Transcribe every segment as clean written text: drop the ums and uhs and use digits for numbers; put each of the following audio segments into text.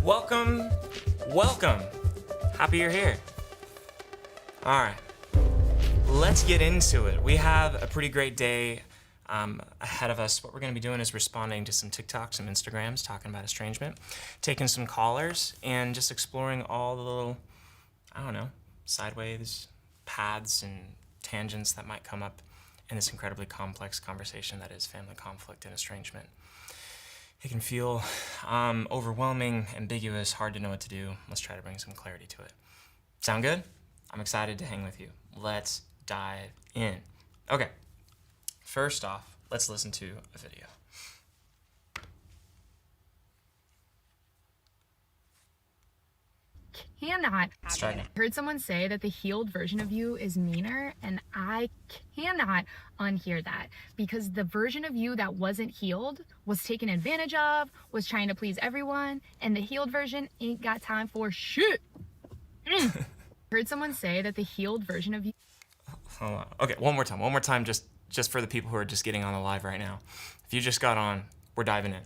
Welcome. Happy you're here. All right, let's get into it. We have a pretty great day ahead of us. What we're going to be doing is responding to some TikToks, some Instagrams, talking about estrangement, taking some callers, and just exploring all the little, sideways paths and tangents that might come up in this incredibly complex conversation that is family conflict and estrangement. It can feel overwhelming, ambiguous, hard to know what to do. Let's try to bring some clarity to it. Sound good? I'm excited to hang with you. Let's dive in. Okay, first off, let's listen to a video. Cannot. Heard someone say that the healed version of you is meaner, and I cannot unhear that, because the version of you that wasn't healed was taken advantage of, was trying to please everyone, and the healed version ain't got time for shit. Heard someone say that the healed version of you... Hold on. Okay, one more time, just for the people who are just getting on the live right now. If you just got on, we're diving in.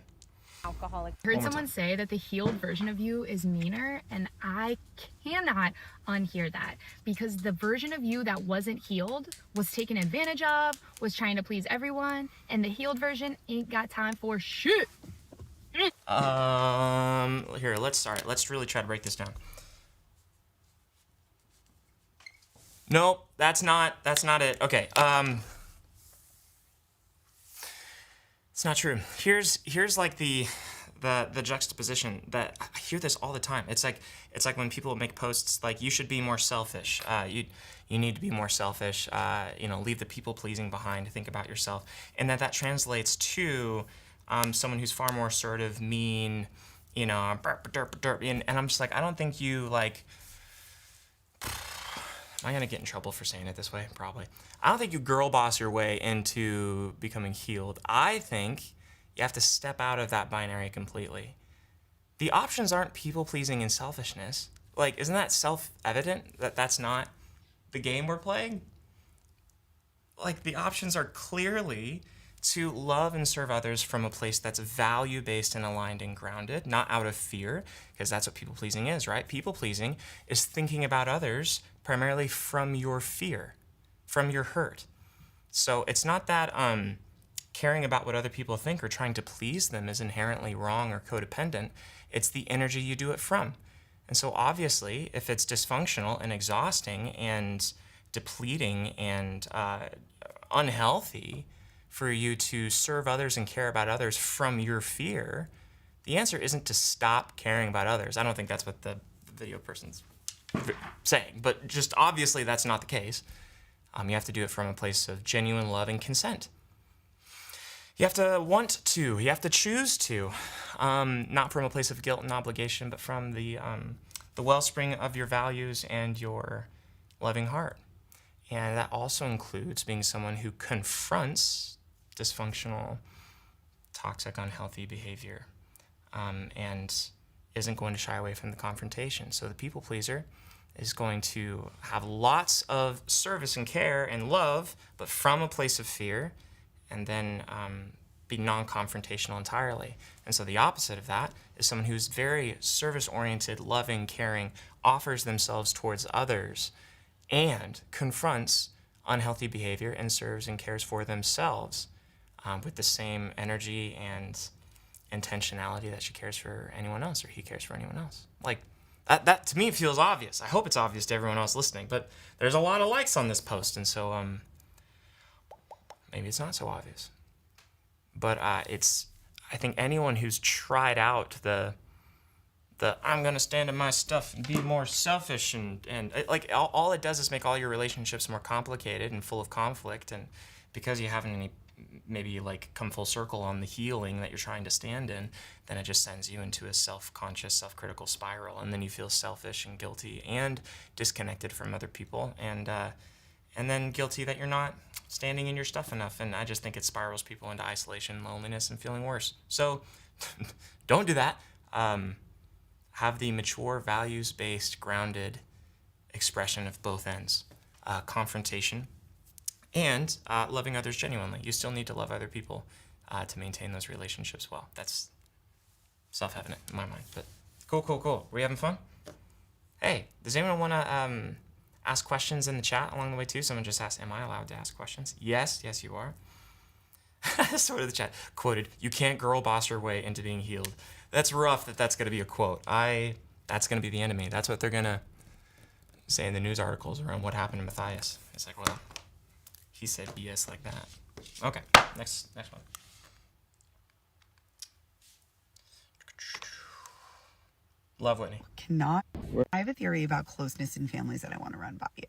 Alcoholic. Heard someone say that the healed version of you is meaner, and I cannot unhear that, because the version of you that wasn't healed was taken advantage of, was trying to please everyone, and the healed version ain't got time for shit. Here, let's start. Let's really try to break this down. Nope, that's not it. Okay, it's not true. Here's like the juxtaposition that I hear this all the time. It's like when people make posts like, you should be more selfish. You need to be more selfish. Leave the people pleasing behind. Think about yourself, and that translates to someone who's far more assertive, mean. And I'm just like, I don't think you like. Am I gonna get in trouble for saying it this way? Probably. I don't think you girl boss your way into becoming healed. I think you have to step out of that binary completely. The options aren't people pleasing and selfishness. Like, isn't that self-evident that that's not the game we're playing? Like, the options are clearly to love and serve others from a place that's value-based and aligned and grounded, not out of fear, because that's what people-pleasing is, right? People-pleasing is thinking about others primarily from your fear, from your hurt. So it's not that caring about what other people think or trying to please them is inherently wrong or codependent. It's the energy you do it from. And so obviously, if it's dysfunctional and exhausting and depleting and unhealthy for you to serve others and care about others from your fear, the answer isn't to stop caring about others. I don't think that's what the video person's saying, but just obviously that's not the case. You have to do it from a place of genuine love and consent. You have to want to, you have to choose to, not from a place of guilt and obligation, but from the wellspring of your values and your loving heart. And that also includes being someone who confronts dysfunctional, toxic, unhealthy behavior, and isn't going to shy away from the confrontation. So the people pleaser is going to have lots of service and care and love, but from a place of fear, and then be non-confrontational entirely. And so the opposite of that is someone who's very service-oriented, loving, caring, offers themselves towards others, and confronts unhealthy behavior and serves and cares for themselves with the same energy and intentionality that she cares for anyone else or he cares for anyone else. Like, that to me feels obvious. I hope it's obvious to everyone else listening, but there's a lot of likes on this post, and so maybe it's not so obvious. But I think anyone who's tried out the I'm gonna stand in my stuff and be more selfish and like all it does is make all your relationships more complicated and full of conflict, and because you haven't maybe like come full circle on the healing that you're trying to stand in, then it just sends you into a self-conscious, self-critical spiral, and then you feel selfish and guilty and disconnected from other people, and then guilty that you're not standing in your stuff enough, and I just think it spirals people into isolation, loneliness, and feeling worse. So don't do that. Have the mature, values-based, grounded expression of both ends. Confrontation and loving others genuinely. You still need to love other people to maintain those relationships well. That's self-evident in my mind, but Cool. We having fun? Hey, does anyone want to ask questions in the chat along the way too? Someone just asked, am I allowed to ask questions? Yes, you are. Sort of the chat quoted, "You can't girl boss your way into being healed." That's rough. That's going to be a quote. That's going to be the enemy. That's what they're going to say in the news articles around what happened to Matthias. It's like, well, he said BS like that. Okay, next one. Love Whitney. I have a theory about closeness in families that I want to run by you.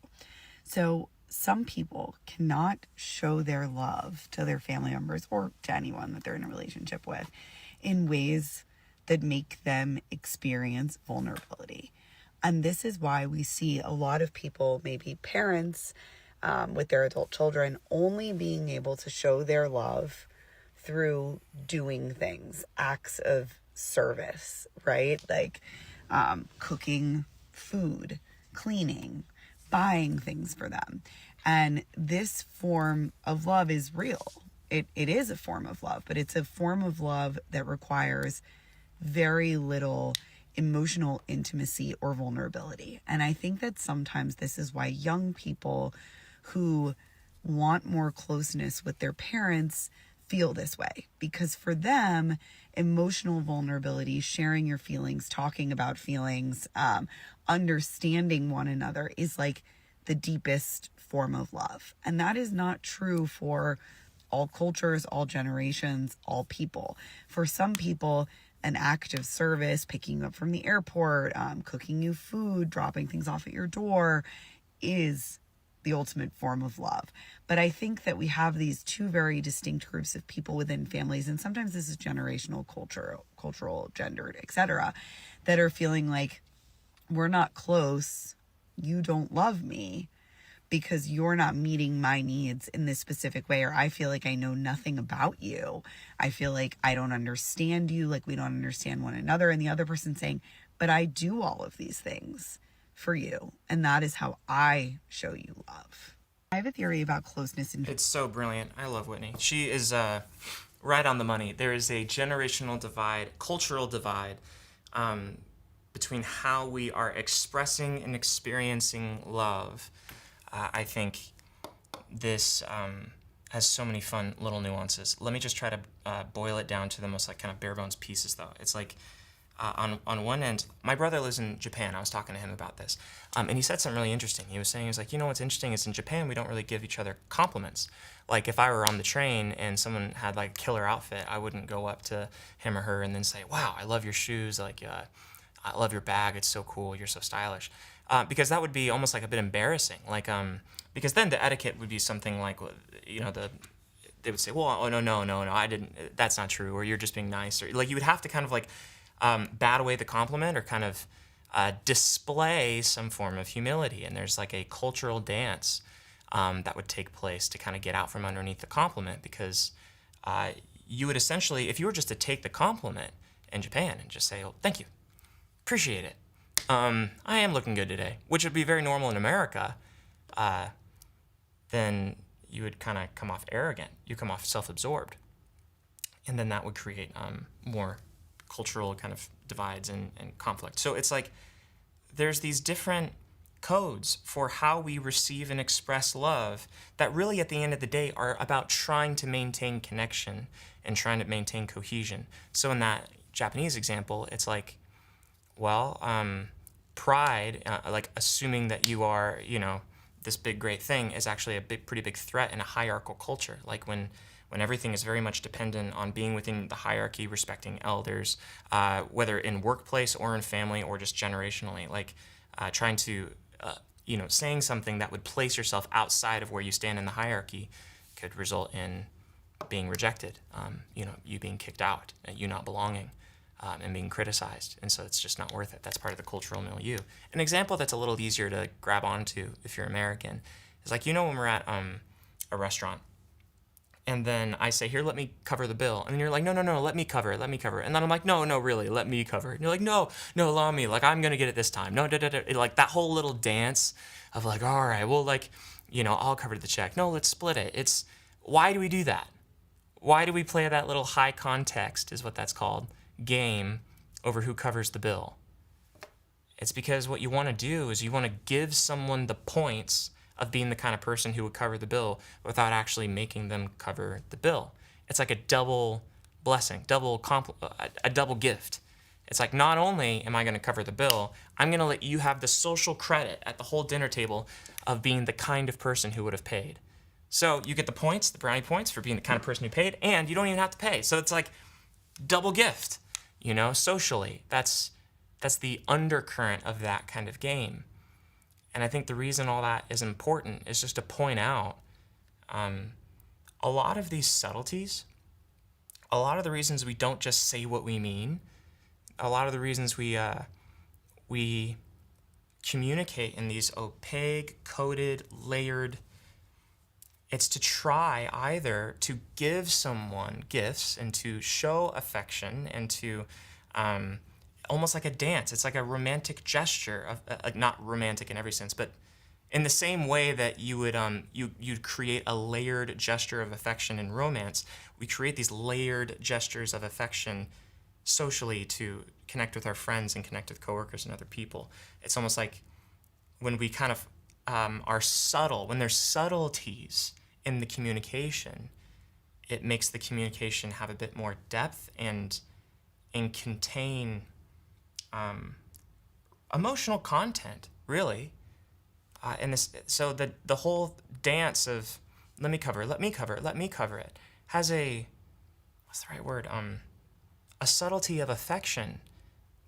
So some people cannot show their love to their family members or to anyone that they're in a relationship with in ways that make them experience vulnerability. And this is why we see a lot of people, maybe parents with their adult children, only being able to show their love through doing things, acts of service, right? Like cooking food, cleaning, buying things for them. And this form of love is real. It is a form of love, but it's a form of love that requires very little emotional intimacy or vulnerability. And I think that sometimes this is why young people who want more closeness with their parents feel this way, because for them, emotional vulnerability, sharing your feelings, talking about feelings, understanding one another is like the deepest form of love. And that is not true for all cultures, all generations, all people. For some people, an act of service, picking you up from the airport, cooking you food, dropping things off at your door is the ultimate form of love. But I think that we have these two very distinct groups of people within families, and sometimes this is generational, cultural, gendered, etc., that are feeling like, we're not close, you don't love me because you're not meeting my needs in this specific way, or I feel like I know nothing about you. I feel like I don't understand you, like we don't understand one another. And the other person saying, but I do all of these things for you, and that is how I show you love. I have a theory about closeness. It's so brilliant. I love Whitney. She is right on the money. There is a generational divide, cultural divide, between how we are expressing and experiencing love. I think this has so many fun little nuances. Let me just try to boil it down to the most like kind of bare bones pieces, though. It's like on one end, my brother lives in Japan. I was talking to him about this, and he said something really interesting. He was like, you know what's interesting is in Japan we don't really give each other compliments. Like if I were on the train and someone had like a killer outfit, I wouldn't go up to him or her and then say, wow, I love your shoes. Like I love your bag. It's so cool. You're so stylish. Because that would be almost like a bit embarrassing. Like because then the etiquette would be something like, you know, they would say, well, oh no, I didn't. That's not true. Or you're just being nice. Or like you would have to kind of like bat away the compliment or kind of display some form of humility. And there's like a cultural dance that would take place to kind of get out from underneath the compliment, because you would essentially, if you were just to take the compliment in Japan and just say, oh, thank you, appreciate it. I am looking good today, which would be very normal in America, then you would kind of come off arrogant. You come off self-absorbed. And then that would create more cultural kind of divides and conflict. So it's like there's these different codes for how we receive and express love that really at the end of the day are about trying to maintain connection and trying to maintain cohesion. So in that Japanese example, it's like, well, pride, like assuming that you are, you know, this big great thing is actually a pretty big threat in a hierarchical culture. Like when everything is very much dependent on being within the hierarchy, respecting elders, whether in workplace or in family or just generationally, like trying to, you know, saying something that would place yourself outside of where you stand in the hierarchy could result in being rejected, you know, you being kicked out, you not belonging. And being criticized, and so it's just not worth it. That's part of the cultural milieu. An example that's a little easier to grab onto if you're American is like, you know, when we're at a restaurant, and then I say, here, let me cover the bill, and then you're like, no, let me cover it, and then I'm like, no, really, let me cover it, and you're like, no, allow me, like I'm gonna get it this time, no, like that whole little dance of like, all right, well, like, you know, I'll cover the check, no, let's split it. It's why do we do that? Why do we play that little high context, is what that's called, game over who covers the bill? It's because what you want to do is you want to give someone the points of being the kind of person who would cover the bill without actually making them cover the bill. It's like a double blessing, a double gift. It's like, not only am I going to cover the bill, I'm going to let you have the social credit at the whole dinner table of being the kind of person who would have paid. So you get the points, the brownie points for being the kind of person who paid, and you don't even have to pay. So it's like double gift, socially. That's the undercurrent of that kind of game. And I think the reason all that is important is just to point out a lot of these subtleties, a lot of the reasons we don't just say what we mean, a lot of the reasons we communicate in these opaque, coded, layered, it's to try either to give someone gifts and to show affection and to almost like a dance. It's like a romantic gesture of like, not romantic in every sense, but in the same way that you would you'd create a layered gesture of affection in romance, we create these layered gestures of affection socially to connect with our friends and connect with coworkers and other people. It's almost like when we kind of are subtle, when there's subtleties in the communication, it makes the communication have a bit more depth and contain emotional content, really. And this, so the whole dance of let me cover it has what's the right word? A subtlety of affection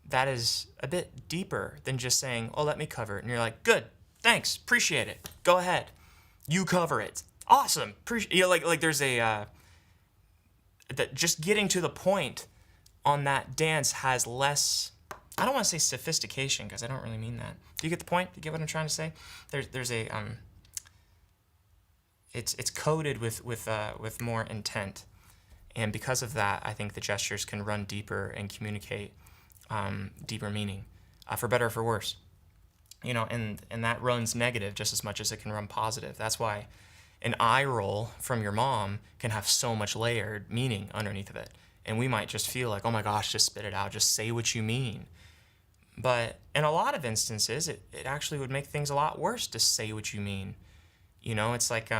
that is a bit deeper than just saying, oh, let me cover it. And you're like, good, thanks, appreciate it. Go ahead. You cover it. Awesome. Like there's that just getting to the point on that dance has less, I don't want to say sophistication because I don't really mean that. Do you get the point? Do you get what I'm trying to say? There's a it's coded with more intent, and because of that, I think the gestures can run deeper and communicate deeper meaning, for better or for worse. And that runs negative just as much as it can run positive. That's why an eye roll from your mom can have so much layered meaning underneath of it, and we might just feel like, oh my gosh, just spit it out, just say what you mean. But in a lot of instances, it actually would make things a lot worse to say what you mean. It's like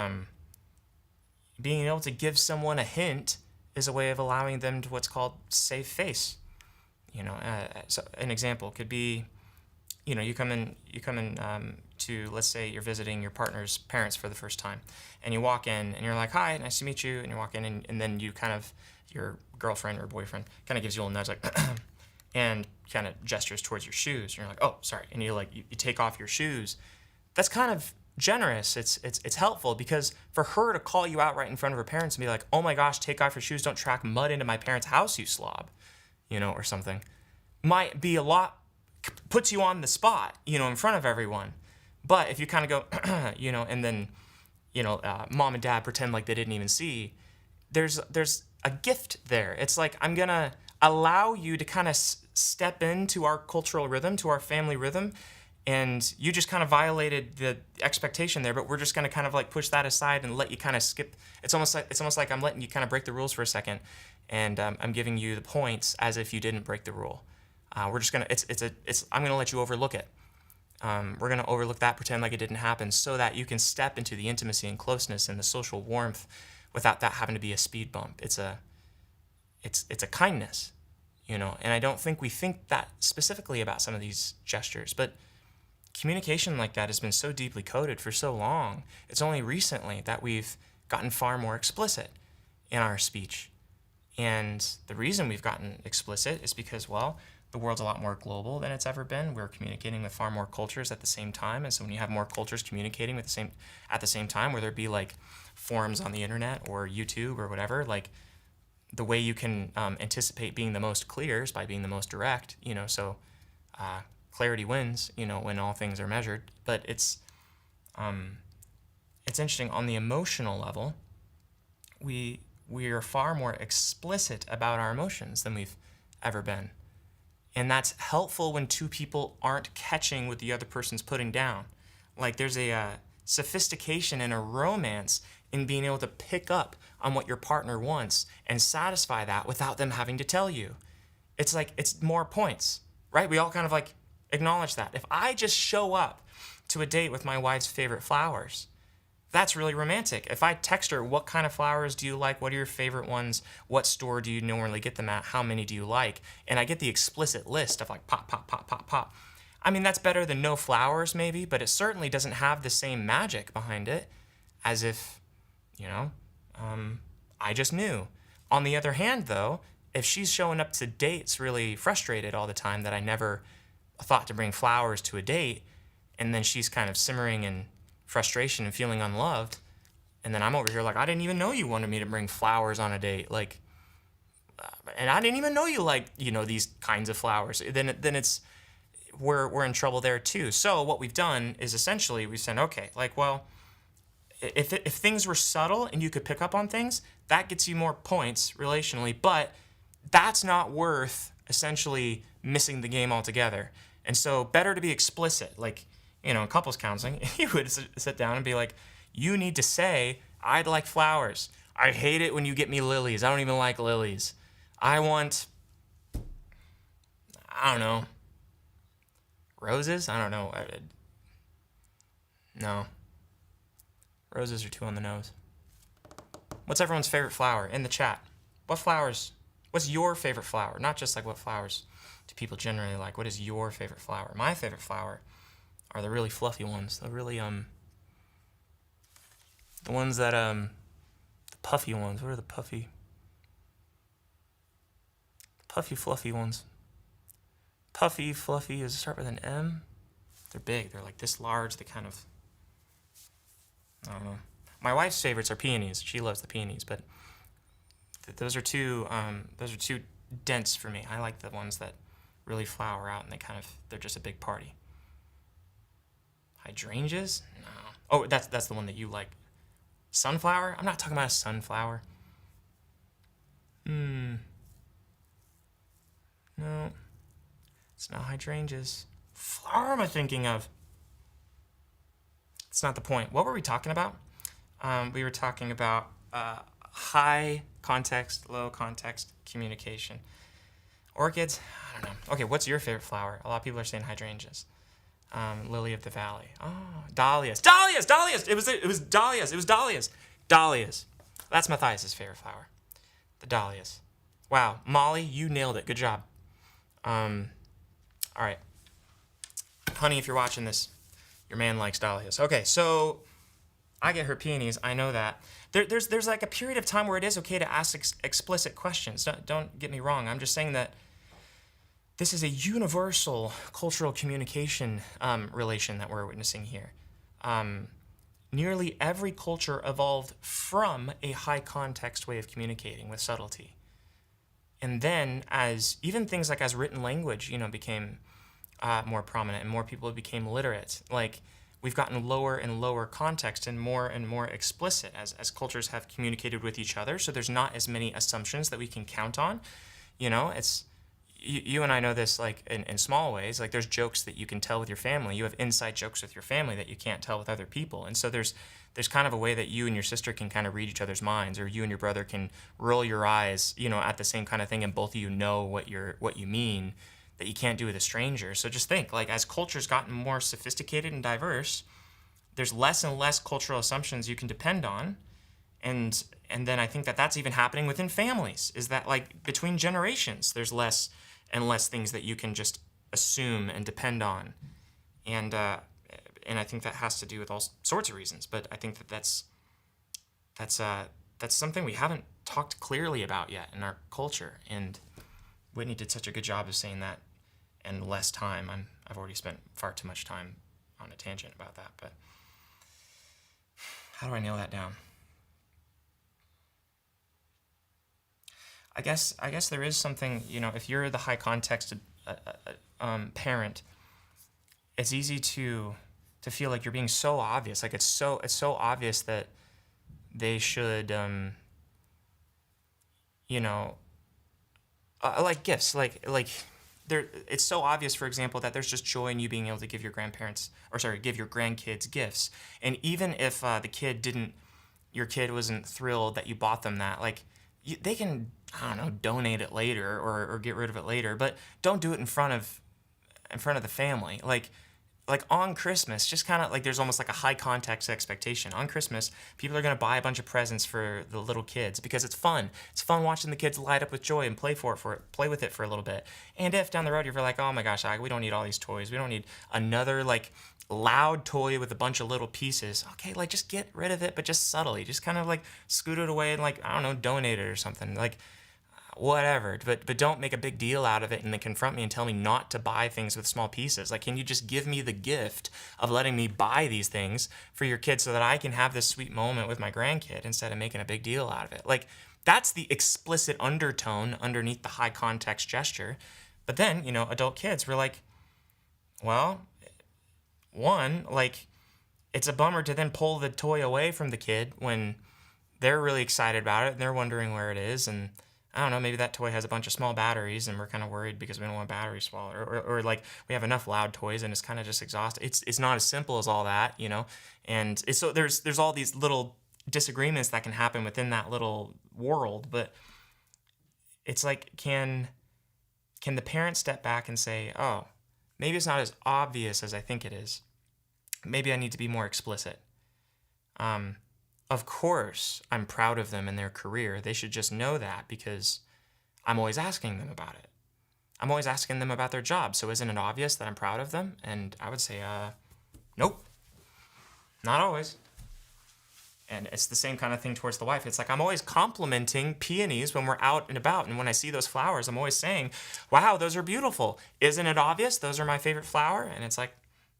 being able to give someone a hint is a way of allowing them to what's called save face. So an example could be, you come in to, let's say you're visiting your partner's parents for the first time, and you walk in and you're like, hi, nice to meet you, and you walk in and then you kind of, your girlfriend or boyfriend kind of gives you a little nudge like, and kind of gestures towards your shoes, and you're like, oh, sorry, and you take off your shoes. That's kind of generous. It's helpful, because for her to call you out right in front of her parents and be like, oh my gosh, take off your shoes, don't track mud into my parents' house, you slob, or something, might be a lot, puts you on the spot, in front of everyone. But if you kind of go, and then, mom and dad pretend like they didn't even see, there's a gift there. It's like, I'm gonna allow you to kind of step into our cultural rhythm, to our family rhythm, and you just kind of violated the expectation there, but we're just going to kind of like push that aside and let you kind of skip. It's almost like I'm letting you kind of break the rules for a second, and I'm giving you the points as if you didn't break the rule. We're just gonna I'm gonna let you overlook it. We're gonna overlook that, pretend like it didn't happen, so that you can step into the intimacy and closeness and the social warmth without that having to be a speed bump. It's a kindness, and I don't think we think that specifically about some of these gestures, but communication like that has been so deeply coded for so long. It's only recently that we've gotten far more explicit in our speech. And the reason we've gotten explicit is because, well, the world's a lot more global than it's ever been. We're communicating with far more cultures at the same time. And so when you have more cultures communicating at the same time, whether it be like forums on the internet or YouTube or whatever, like the way you can anticipate being the most clear is by being the most direct, so clarity wins, when all things are measured. But it's interesting on the emotional level. We are far more explicit about our emotions than we've ever been. And that's helpful when two people aren't catching what the other person's putting down. Like there's a sophistication in a romance in being able to pick up on what your partner wants and satisfy that without them having to tell you. It's like, it's more points, right? We all kind of like, Acknowledge that. If I just show up to a date with my wife's favorite flowers, that's really romantic. If I text her, what kind of flowers do you like? What are your favorite ones? What store do you normally get them at? How many do you like? And I get the explicit list of like pop, pop, pop, pop, pop. I mean, that's better than no flowers maybe, but it certainly doesn't have the same magic behind it as if, you know, I just knew. On the other hand, though, if she's showing up to dates really frustrated all the time that I never thought to bring flowers to a date, and then she's kind of simmering in frustration and feeling unloved, and then I'm over here like, I didn't even know you wanted me to bring flowers on a date, like, and I didn't even know you like, you know, these kinds of flowers. Then it's we're in trouble there too. So what we've done is essentially we said, okay, like, well, if things were subtle and you could pick up on things, that gets you more points relationally, but that's not worth essentially missing the game altogether. And so better to be explicit. Like, you know, in couples counseling, you would sit down and be like, you need to say, I'd like flowers. I hate it when you get me lilies. I don't even like lilies. I want, I don't know, roses? I don't know. No. Roses are too on the nose. What's everyone's favorite flower in the chat? What flowers? What's your favorite flower? Not just like what flowers do people generally like. What is your favorite flower? My favorite flower are the really fluffy ones. The really the ones that the puffy ones. What are the puffy fluffy ones? Puffy, fluffy, does it start with an M? They're big. They're like this large. They kind of, I don't know. My wife's favorites are peonies. She loves the peonies, but those are too dense for me. I like the ones that really flower out and they're just a big party. Hydrangeas? No. Oh, that's the one that you like. Sunflower? I'm not talking about a sunflower. No. It's not hydrangeas. Flower am I thinking of? It's not the point. What were we talking about? We were talking about high context, low context communication. Orchids? I don't know. Okay, what's your favorite flower? A lot of people are saying hydrangeas. Lily of the Valley. Oh, dahlias. Dahlias! Dahlias! It was dahlias. It was dahlias. Dahlias. That's Matthias' favorite flower. The dahlias. Wow. Molly, you nailed it. Good job. All right. Honey, if you're watching this, your man likes dahlias. Okay, so I get her peonies. I know that. There's like a period of time where it is okay to ask explicit questions. Don't get me wrong. I'm just saying that this is a universal cultural communication relation that we're witnessing here. Nearly every culture evolved from a high context way of communicating with subtlety. And then as even things like as written language, became more prominent and more people became literate, like we've gotten lower and lower context and more explicit as cultures have communicated with each other. So there's not as many assumptions that we can count on. It's you and I know this like in small ways. Like there's jokes that you can tell with your family. You have inside jokes with your family that you can't tell with other people. And so there's kind of a way that you and your sister can kind of read each other's minds, or you and your brother can roll your eyes, at the same kind of thing, and both of you know what you mean, that you can't do with a stranger. So just think, like, as culture's gotten more sophisticated and diverse, there's less and less cultural assumptions you can depend on. And then I think that that's even happening within families, is that, like, between generations, there's less and less things that you can just assume and depend on. And I think that has to do with all sorts of reasons. But I think that's something we haven't talked clearly about yet in our culture. And Whitney did such a good job of saying that in less time. I've already spent far too much time on a tangent about that. But how do I nail that down? I guess there is something, if you're the high context parent, it's easy to feel like you're being so obvious. Like it's so obvious that they should, like gifts, like there. It's so obvious, for example, that there's just joy in you being able to give your grandkids gifts. And even if your kid wasn't thrilled that you bought them that, like they can, I don't know, donate it later or get rid of it later, but don't do it in front of in front of the family. Like on Christmas, just kind of like there's almost like a high context expectation. On Christmas, people are going to buy a bunch of presents for the little kids because it's fun. It's fun watching the kids light up with joy and play with it for a little bit. And if down the road you're like, oh my gosh, we don't need all these toys. We don't need another like loud toy with a bunch of little pieces. Okay, like just get rid of it, but just subtly. Just kind of like scoot it away and like, I don't know, donate it or something. Like whatever, but don't make a big deal out of it and then confront me and tell me not to buy things with small pieces. Like, can you just give me the gift of letting me buy these things for your kid so that I can have this sweet moment with my grandkid instead of making a big deal out of it? Like, that's the explicit undertone underneath the high context gesture. But then, you know, adult kids were like, well, one, like, it's a bummer to then pull the toy away from the kid when they're really excited about it and they're wondering where it is. And I don't know, maybe that toy has a bunch of small batteries and we're kind of worried because we don't want batteries small, or like we have enough loud toys and it's kind of just exhausting. It's not as simple as all that, you know? And so there's all these little disagreements that can happen within that little world, but it's like, can the parent step back and say, oh, maybe it's not as obvious as I think it is. Maybe I need to be more explicit. Of course, I'm proud of them in their career. They should just know that because I'm always asking them about it. I'm always asking them about their job. So isn't it obvious that I'm proud of them? And I would say, nope, not always. And it's the same kind of thing towards the wife. It's like I'm always complimenting peonies when we're out and about. And when I see those flowers, I'm always saying, wow, those are beautiful. Isn't it obvious? Those are my favorite flower. And it's like,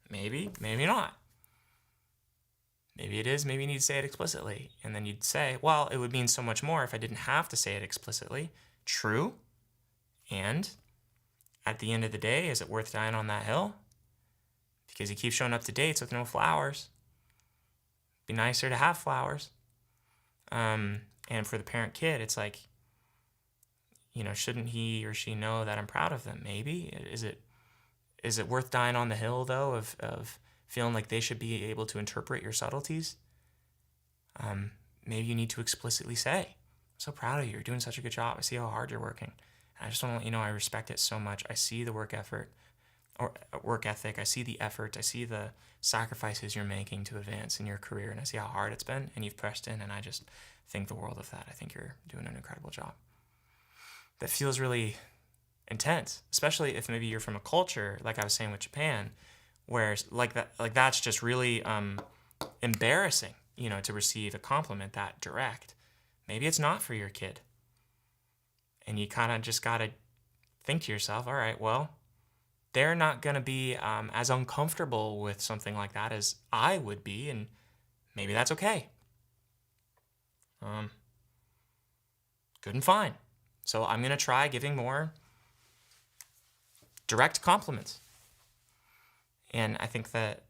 maybe, maybe not. Maybe it is, maybe you need to say it explicitly. And then you'd say, well, it would mean so much more if I didn't have to say it explicitly. True. And at the end of the day, is it worth dying on that hill? Because he keeps showing up to dates with no flowers. Be nicer to have flowers. And for the parent kid, it's like, you know, shouldn't he or she know that I'm proud of them? Maybe. Is it worth dying on the hill, though, of feeling like they should be able to interpret your subtleties? Maybe you need to explicitly say, I'm so proud of you. You're doing such a good job. I see how hard you're working. And I just want to let you know I respect it so much. I see the work ethic. I see the effort. I see the sacrifices you're making to advance in your career. And I see how hard it's been. And you've pressed in. And I just think the world of that. I think you're doing an incredible job. That feels really intense, especially if maybe you're from a culture, like I was saying with Japan, where that's just really embarrassing, you know, to receive a compliment that direct. Maybe it's not for your kid. And you kind of just got to think to yourself, all right, well, they're not going to be as uncomfortable with something like that as I would be, and maybe that's okay. Good and fine. So I'm going to try giving more direct compliments. And I think that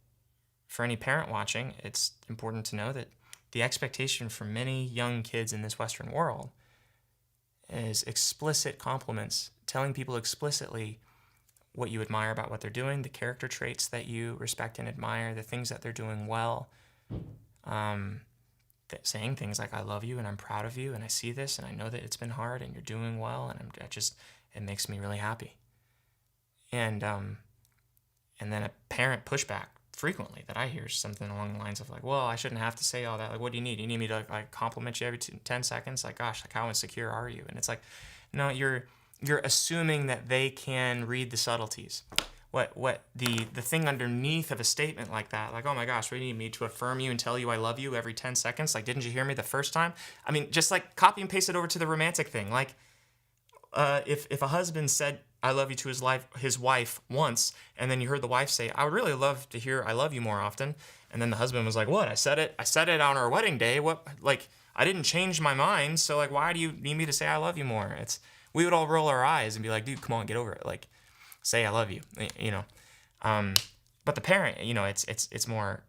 for any parent watching, it's important to know that the expectation for many young kids in this Western world is explicit compliments, telling people explicitly what you admire about what they're doing, the character traits that you respect and admire, the things that they're doing well, saying things like, I love you and I'm proud of you and I see this and I know that it's been hard and you're doing well and it makes me really happy. And then a parent pushback frequently that I hear is something along the lines of like, well, I shouldn't have to say all that. Like, what do you need? You need me to like compliment you every 10 seconds? Like, gosh, like how insecure are you? And it's like, no, you're assuming that they can read the subtleties. What the thing underneath of a statement like that, like, oh my gosh, what do you need me to affirm you and tell you I love you every 10 seconds? Like, didn't you hear me the first time? I mean, just like copy and paste it over to the romantic thing. Like, if a husband said I love you to his wife once, and then you heard the wife say, I would really love to hear I love you more often, and then the husband was like, what? I said it on our wedding day. What? Like, I didn't change my mind, so like, why do you need me to say I love you more? We would all roll our eyes and be like, dude, come on, get over it. Like, say I love you, you know. But the parent, you know, it's more.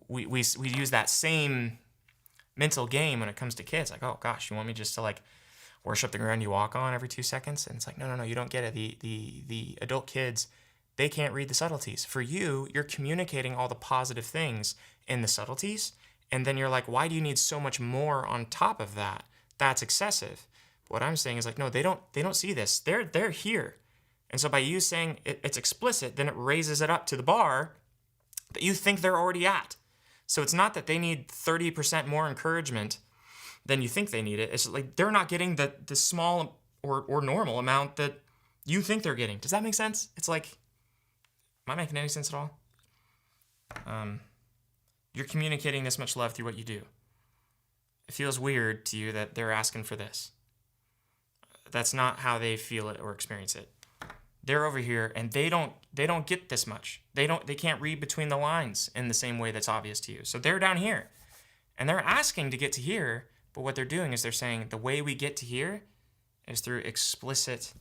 We use that same mental game when it comes to kids. Like, oh gosh, you want me just to like worship the ground you walk on every 2 seconds? And it's like, no, you don't get it. The adult kids, they can't read the subtleties. For you, you're communicating all the positive things in the subtleties, and then you're like, why do you need so much more on top of that? That's excessive. What I'm saying is like, no, they don't see this. They're here. And so by you saying it's explicit, then it raises it up to the bar that you think they're already at. So it's not that they need 30% more encouragement than you think they need it. It's like they're not getting the small or normal amount that you think they're getting. Does that make sense? It's like, am I making any sense at all? You're communicating this much love through what you do. It feels weird to you that they're asking for this. That's not how they feel it or experience it. They're over here and they don't get this much. They can't read between the lines in the same way that's obvious to you. So they're down here and they're asking to get to here, but what they're doing is they're saying the way we get to here is through explicit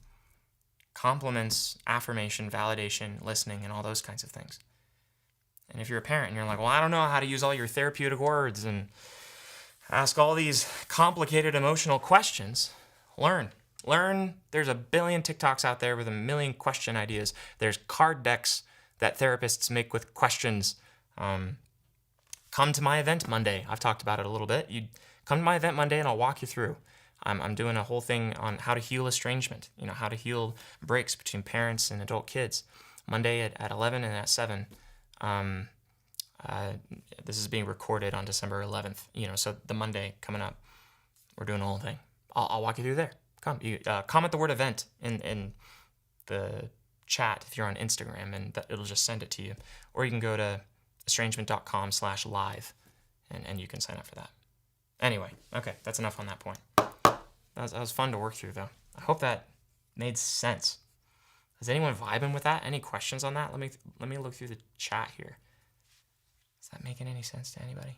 compliments, affirmation, validation, listening, and all those kinds of things. And if you're a parent and you're like, well, I don't know how to use all your therapeutic words and ask all these complicated emotional questions, learn. There's a billion TikToks out there with a million question ideas. There's card decks that therapists make with questions. Come to my event Monday. I've talked about it a little bit. You come to my event Monday and I'll walk you through. I'm doing a whole thing on how to heal estrangement, how to heal breaks between parents and adult kids. Monday at 11 and at 7. This is being recorded on December 11th, so the Monday coming up, we're doing the whole thing. I'll walk you through there. Come, comment the word event in the chat if you're on Instagram, and it'll just send it to you. Or you can go to estrangement.com/live, and you can sign up for that. Anyway, okay, that's enough on that point. That was fun to work through, though. I hope that made sense. Is anyone vibing with that? Any questions on that? Let me look through the chat here. Is that making any sense to anybody?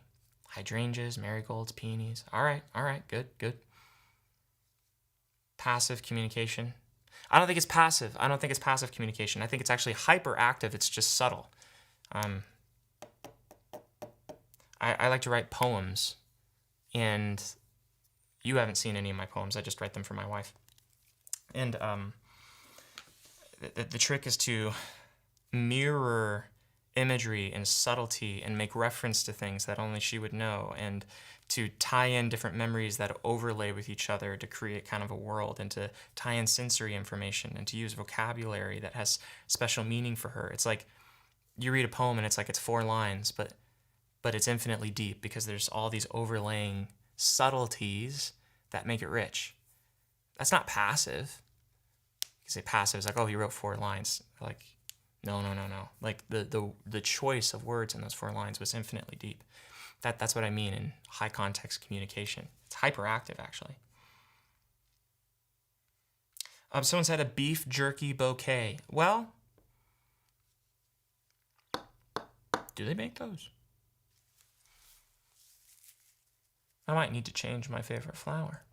Hydrangeas, marigolds, peonies. All right, good. Passive communication. I don't think it's passive. I don't think it's passive communication. I think it's actually hyperactive. It's just subtle. I like to write poems, and you haven't seen any of my poems. I just write them for my wife. And the trick is to mirror imagery and subtlety and make reference to things that only she would know, and to tie in different memories that overlay with each other to create kind of a world, and to tie in sensory information, and to use vocabulary that has special meaning for her. It's like you read a poem and it's like it's 4 lines, but it's infinitely deep because there's all these overlaying subtleties that make it rich. That's not passive. You say passive is like, oh, he wrote 4 lines. Like, no. Like the choice of words in those 4 lines was infinitely deep. That's what I mean in high context communication. It's hyperactive, actually. Someone said a beef jerky bouquet. Well, do they make those? I might need to change my favorite flower.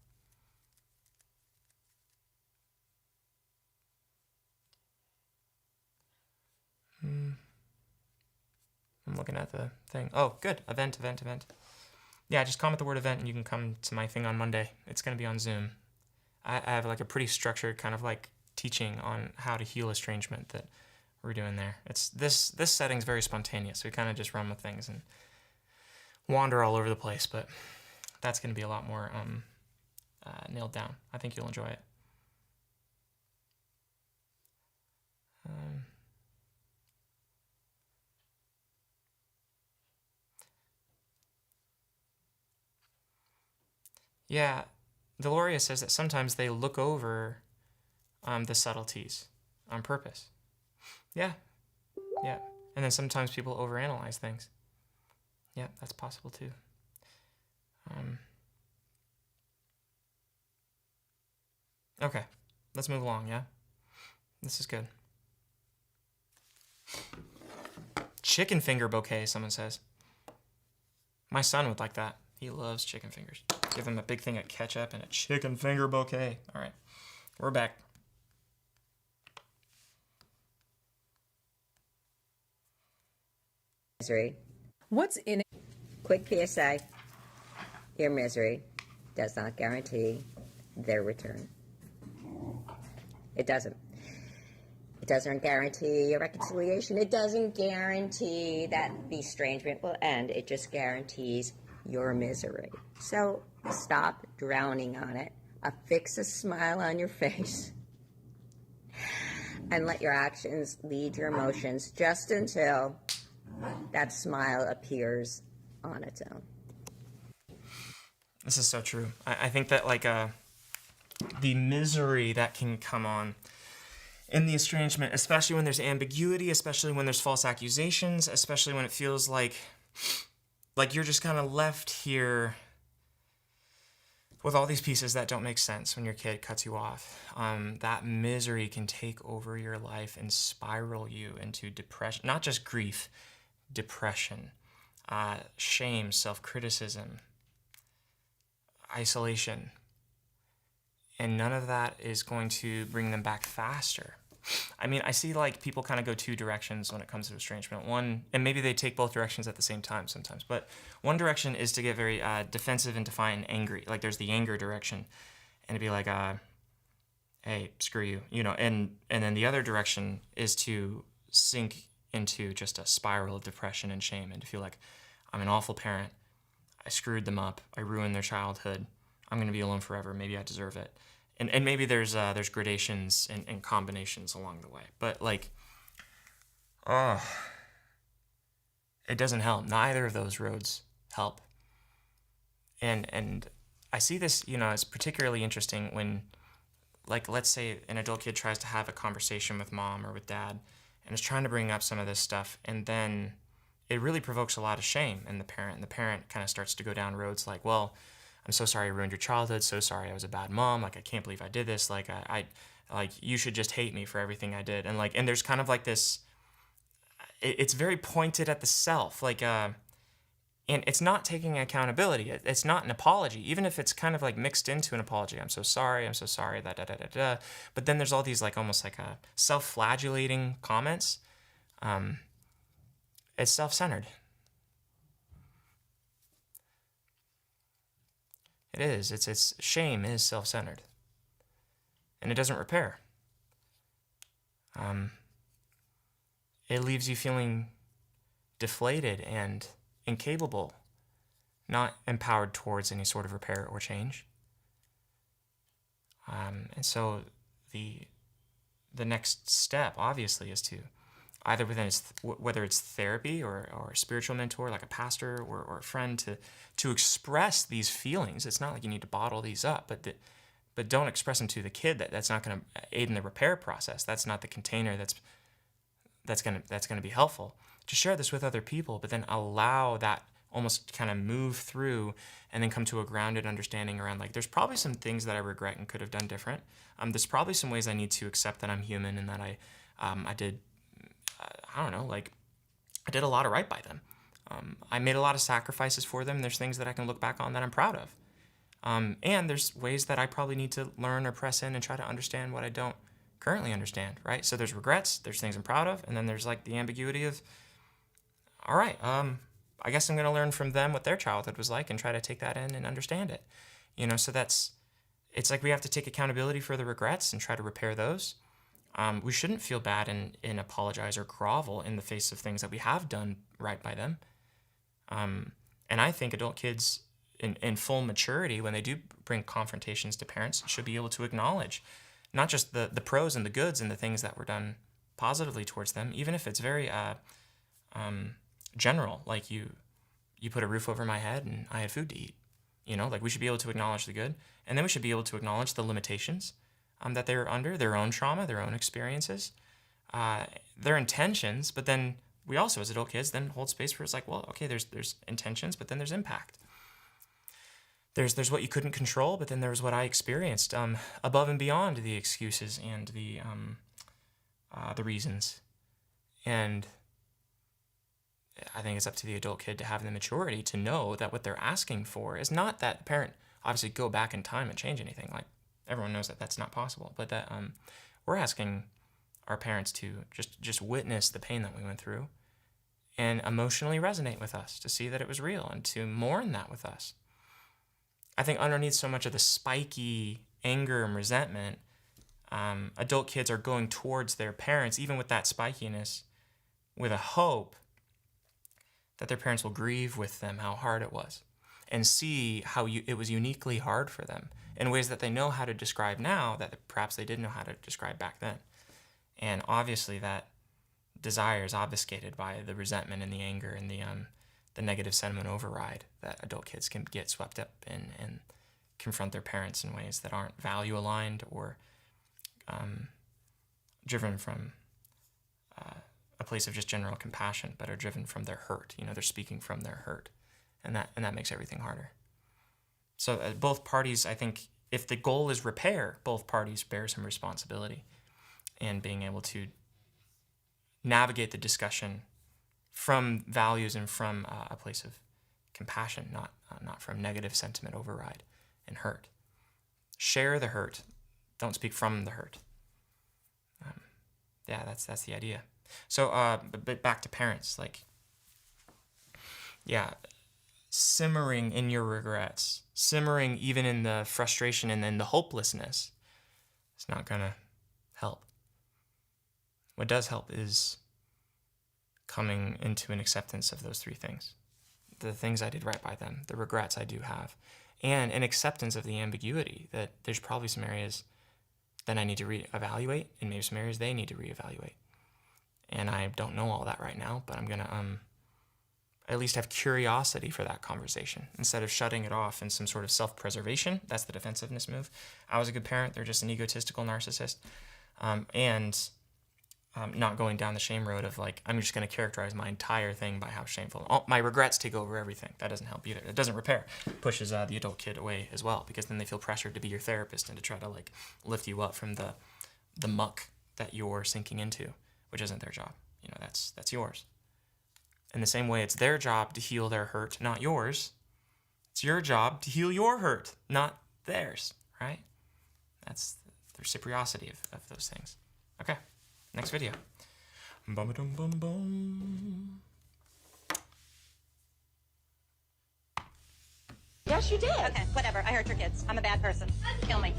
I'm looking at the thing. Oh, good. Event. Yeah, just comment the word event and you can come to my thing on Monday. It's going to be on Zoom. I have like a pretty structured kind of like teaching on how to heal estrangement that we're doing there. It's this setting's very spontaneous. We kind of just run with things and wander all over the place, but that's going to be a lot more nailed down. I think you'll enjoy it. Yeah, Deloria says that sometimes they look over the subtleties on purpose. Yeah. And then sometimes people overanalyze things. Yeah, that's possible too. Okay, let's move along, yeah? This is good. Chicken finger bouquet, someone says. My son would like that. He loves chicken fingers. Give him a big thing of ketchup and a chicken finger bouquet. All right, we're back. Misery. What's in it? Quick PSA. Your misery does not guarantee their return. It doesn't. It doesn't guarantee a reconciliation. It doesn't guarantee that the estrangement will end. It just guarantees your misery. So stop drowning on it. Affix a smile on your face. and let your actions lead your emotions just until that smile appears on its own. This is so true. I think that like the misery that can come on in the estrangement, especially when there's ambiguity, especially when there's false accusations, especially when it feels like you're just kind of left here with all these pieces that don't make sense when your kid cuts you off. That misery can take over your life and spiral you into depression, not just grief, depression, shame, self-criticism, isolation. And none of that is going to bring them back faster. I mean, I see like people kind of go two directions when it comes to estrangement. One, and maybe they take both directions at the same time sometimes, but one direction is to get very defensive and defiant and angry. Like there's the anger direction, and to be like, hey, screw you, you know, and then the other direction is to sink into just a spiral of depression and shame and to feel like I'm an awful parent. I screwed them up. I ruined their childhood. I'm going to be alone forever. Maybe I deserve it. And maybe there's gradations and combinations along the way. But like, it doesn't help. Neither of those roads help. And I see this, you know, as particularly interesting when, like, let's say an adult kid tries to have a conversation with mom or with dad and is trying to bring up some of this stuff, and then it really provokes a lot of shame in the parent. And the parent kind of starts to go down roads like, well, I'm so sorry I ruined your childhood. So sorry I was a bad mom. Like, I can't believe I did this. Like, I like, you should just hate me for everything I did. And like, and there's kind of like this, it's very pointed at the self. Like, and it's not taking accountability. It's not an apology, even if it's kind of like mixed into an apology. I'm so sorry, da da da da da. But then there's all these like almost like self-flagellating comments. It's self-centered. It is. It's shame is self-centered, and it doesn't repair. It leaves you feeling deflated and incapable, not empowered towards any sort of repair or change. And so the next step, obviously, is to either whether it's therapy or a spiritual mentor like a pastor or a friend to express these feelings. It's not like you need to bottle these up, but don't express them to the kid. That's not going to aid in the repair process. That's not the container that's going to be helpful. To share this with other people, but then allow that almost kind of move through and then come to a grounded understanding around like there's probably some things that I regret and could have done different. There's probably some ways I need to accept that I'm human and that I did I don't know, like I did a lot of right by them. I made a lot of sacrifices for them. There's things that I can look back on that I'm proud of. And there's ways that I probably need to learn or press in and try to understand what I don't currently understand, right? So there's regrets, there's things I'm proud of, and then there's like the ambiguity of, all right, I guess I'm going to learn from them what their childhood was like and try to take that in and understand it. You know, so it's like we have to take accountability for the regrets and try to repair those. We shouldn't feel bad and apologize or grovel in the face of things that we have done right by them. And I think adult kids in full maturity, when they do bring confrontations to parents, should be able to acknowledge not just the pros and the goods and the things that were done positively towards them, even if it's very general, like you put a roof over my head and I had food to eat. You know, like we should be able to acknowledge the good, and then we should be able to acknowledge the limitations that they're under, their own trauma, their own experiences, their intentions. But then we also, as adult kids, then hold space for it's like, well, okay, there's intentions, but then there's impact. There's what you couldn't control, but then there's what I experienced above and beyond the excuses and the reasons. And I think it's up to the adult kid to have the maturity to know that what they're asking for is not that the parent obviously go back in time and change anything. Like everyone knows that that's not possible, but that we're asking our parents to just witness the pain that we went through and emotionally resonate with us, to see that it was real and to mourn that with us. I think underneath so much of the spiky anger and resentment, adult kids are going towards their parents, even with that spikiness, with a hope that their parents will grieve with them how hard it was and see how it was uniquely hard for them in ways that they know how to describe now that perhaps they didn't know how to describe back then. And obviously that desire is obfuscated by the resentment and the anger and the negative sentiment override that adult kids can get swept up in and confront their parents in ways that aren't value aligned or driven from a place of just general compassion, but are driven from their hurt. They're speaking from their hurt, and that makes everything harder. So both parties, I think, if the goal is repair, both parties bear some responsibility in being able to navigate the discussion from values and from a place of compassion, not from negative sentiment override and hurt. Share the hurt. Don't speak from the hurt. That's the idea. So, but back to parents, simmering in your regrets, simmering even in the frustration and then the hopelessness, it's not gonna help. What does help is coming into an acceptance of those three things. The things I did right by them, the regrets I do have, and an acceptance of the ambiguity that there's probably some areas that I need to reevaluate, and maybe some areas they need to reevaluate. And I don't know all that right now, but I'm going to at least have curiosity for that conversation instead of shutting it off in some sort of self-preservation. That's the defensiveness move. I was a good parent. They're just an egotistical narcissist. Not going down the shame road of I'm just going to characterize my entire thing by how shameful. My regrets take over everything. That doesn't help either. It doesn't repair. It pushes the adult kid away as well, because then they feel pressured to be your therapist and to try to lift you up from the muck that you're sinking into, which isn't their job. That's yours. In the same way, it's their job to heal their hurt, not yours. It's your job to heal your hurt, not theirs, right? That's the reciprocity of those things. Okay. Next video. Bum-ba-dum-bum-bum. Yes, you did. Okay, whatever. I hurt your kids. I'm a bad person. Kill me.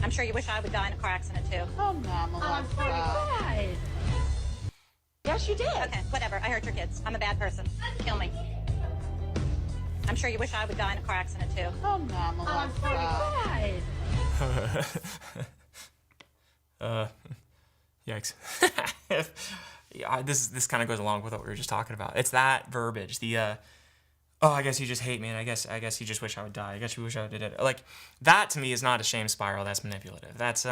I'm sure you wish I would die in a car accident, too. Oh, Mama. Oh, my God. Yes, you did. Okay, whatever. I hurt your kids. I'm a bad person. Kill me. I'm sure you wish I would die in a car accident, too. Oh, Mama. Yikes. Yeah, this kind of goes along with what we were just talking about. It's that verbiage. I guess you just hate me, and I guess you just wish I would die. I guess you wish I did it. That to me is not a shame spiral. That's manipulative. That's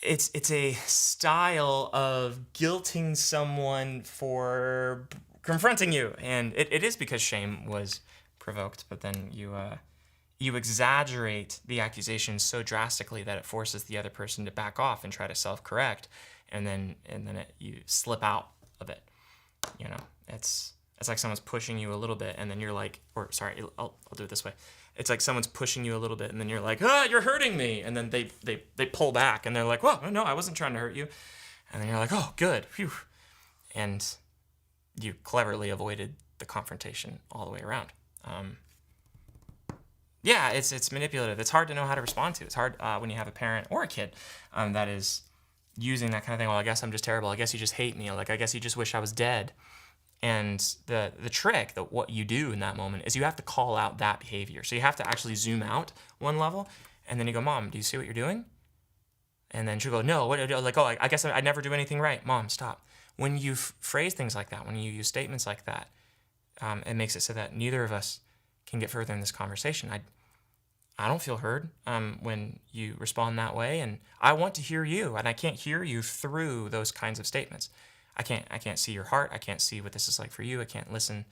it's a style of guilting someone for confronting you, and it is because shame was provoked, but then you exaggerate the accusation so drastically that it forces the other person to back off and try to self-correct, and then you slip out of it. It's like someone's pushing you a little bit, and then you're I'll do it this way. It's like someone's pushing you a little bit, and then you're like, you're hurting me, and then they pull back, and they're like, well, no, I wasn't trying to hurt you, and then you're like, oh, good, phew, and you cleverly avoided the confrontation all the way around. It's manipulative. It's hard to know how to respond to. It's hard when you have a parent or a kid that is using that kind of thing. Well, I guess I'm just terrible. I guess you just hate me. I guess you just wish I was dead. And the trick, that what you do in that moment, is you have to call out that behavior. So you have to actually zoom out one level, and then you go, Mom, do you see what you're doing? And then she'll go, no, what? I guess I never do anything right. Mom, stop. When you phrase things like that, when you use statements like that, it makes it so that neither of us can get further in this conversation. I don't feel heard when you respond that way, and I want to hear you, and I can't hear you through those kinds of statements. I can't see your heart. I can't see what this is like for you. I can't listen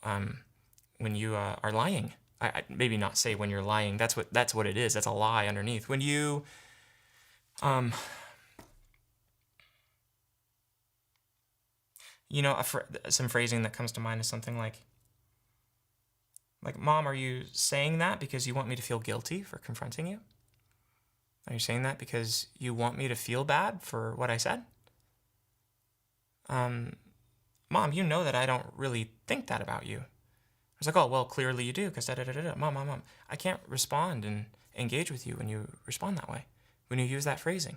when you are lying. I maybe not say when you're lying. That's what it is. That's a lie underneath. When you some phrasing that comes to mind is something like, Mom, are you saying that because you want me to feel guilty for confronting you? Are you saying that because you want me to feel bad for what I said? Mom, you know that I don't really think that about you. I was like, oh, well, clearly you do, because da-da-da-da-da. Mom. I can't respond and engage with you when you respond that way, when you use that phrasing.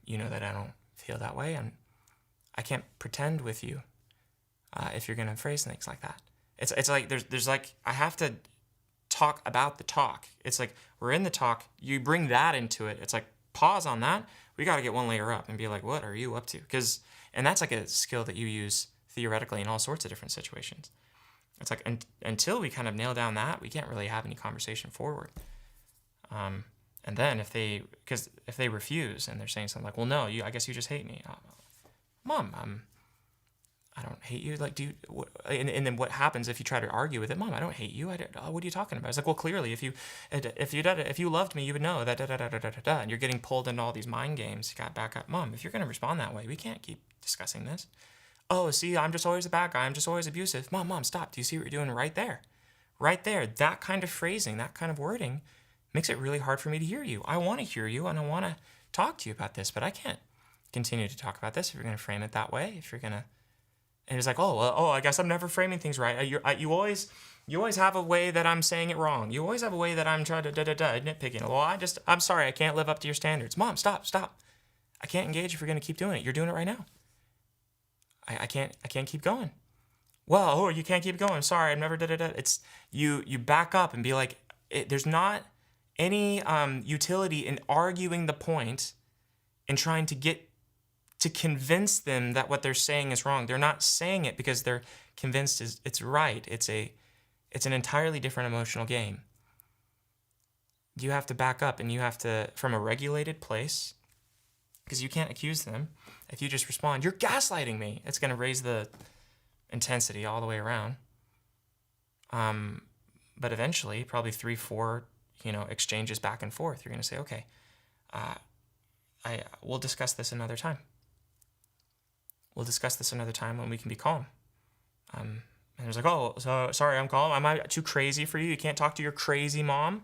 You know that I don't feel that way, and I can't pretend with you if you're going to phrase things like that. It's like there's I have to talk about the talk. It's like, we're in the talk, you bring that into it. It's like, pause on that. We got to get one layer up and be like, what are you up to? And that's like a skill that you use theoretically in all sorts of different situations. It's like, until we kind of nail down that, we can't really have any conversation forward. And then if they refuse and they're saying something like, well, no, I guess you just hate me. Mom, I don't hate you. Like, and then what happens if you try to argue with it? Mom, I don't hate you. What are you talking about? It's like, well, clearly, if you loved me, you would know that, and you're getting pulled into all these mind games. You got to back up. Mom, if you're going to respond that way, we can't keep discussing this. Oh, see, I'm just always a bad guy. I'm just always abusive. Mom, stop. Do you see what you're doing right there? Right there. That kind of phrasing, that kind of wording makes it really hard for me to hear you. I want to hear you, and I want to talk to you about this, but I can't continue to talk about this if you're going to frame it that way. If you're going to... And it's like, I guess I'm never framing things right. You always have a way that I'm saying it wrong. You always have a way that I'm trying to nitpicking. Well, I'm sorry, I can't live up to your standards. Mom, stop. I can't engage if you're going to keep doing it. You're doing it right now. I can't keep going. Well, you can't keep going. Sorry, I've never It's you back up and be like, there's not any utility in arguing the point and trying to convince them that what they're saying is wrong. They're not saying it because they're convinced it's right. It's an entirely different emotional game. You have to back up, and you have to, from a regulated place, because you can't accuse them. If you just respond, you're gaslighting me, it's going to raise the intensity all the way around. But eventually, probably 3-4, exchanges back and forth, you're going to say, okay, we'll discuss this another time. We'll discuss this another time when we can be calm. And there's like, oh, so sorry, I'm calm. Am I too crazy for you? You can't talk to your crazy mom?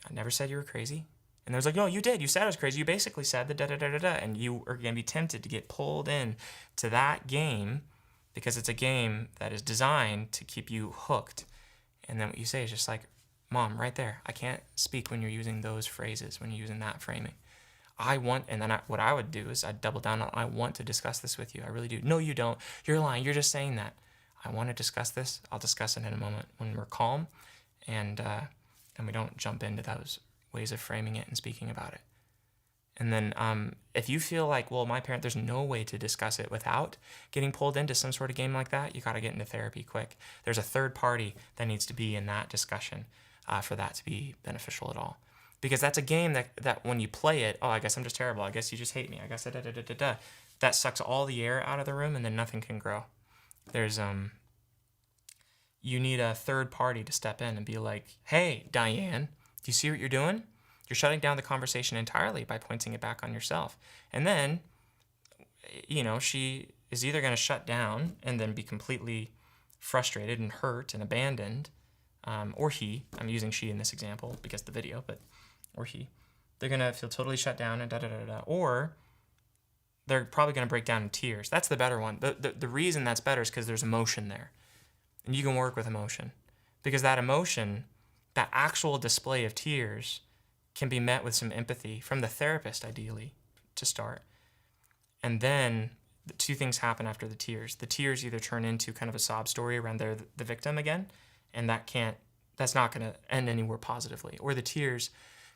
I never said you were crazy. And there's like, no, you did. You said I was crazy. You basically said the da-da-da-da-da. And you are going to be tempted to get pulled in to that game because it's a game that is designed to keep you hooked. And then what you say is just like, Mom, right there. I can't speak when you're using those phrases, when you're using that framing. What I would do is I'd double down on, I want to discuss this with you. I really do. No, you don't. You're lying. You're just saying that. I want to discuss this. I'll discuss it in a moment when we're calm and we don't jump into those ways of framing it and speaking about it. And then if you feel like, well, there's no way to discuss it without getting pulled into some sort of game like that, you got to get into therapy quick. There's a third party that needs to be in that discussion for that to be beneficial at all. Because that's a game that when you play it, I guess I'm just terrible. I guess you just hate me. I guess that sucks all the air out of the room, and then nothing can grow. There's you need a third party to step in and be like, hey, Diane, do you see what you're doing? You're shutting down the conversation entirely by pointing it back on yourself. And then, she is either going to shut down and then be completely frustrated and hurt and abandoned, or he, I'm using she in this example because of the video, or he, they're going to feel totally shut down and or they're probably going to break down in tears. That's the better one. The reason that's better is because there's emotion there. And you can work with emotion. Because that emotion, that actual display of tears, can be met with some empathy from the therapist, ideally, to start. And then the two things happen after the tears. The tears either turn into kind of a sob story around the victim again, and that's not going to end anywhere positively. Or the tears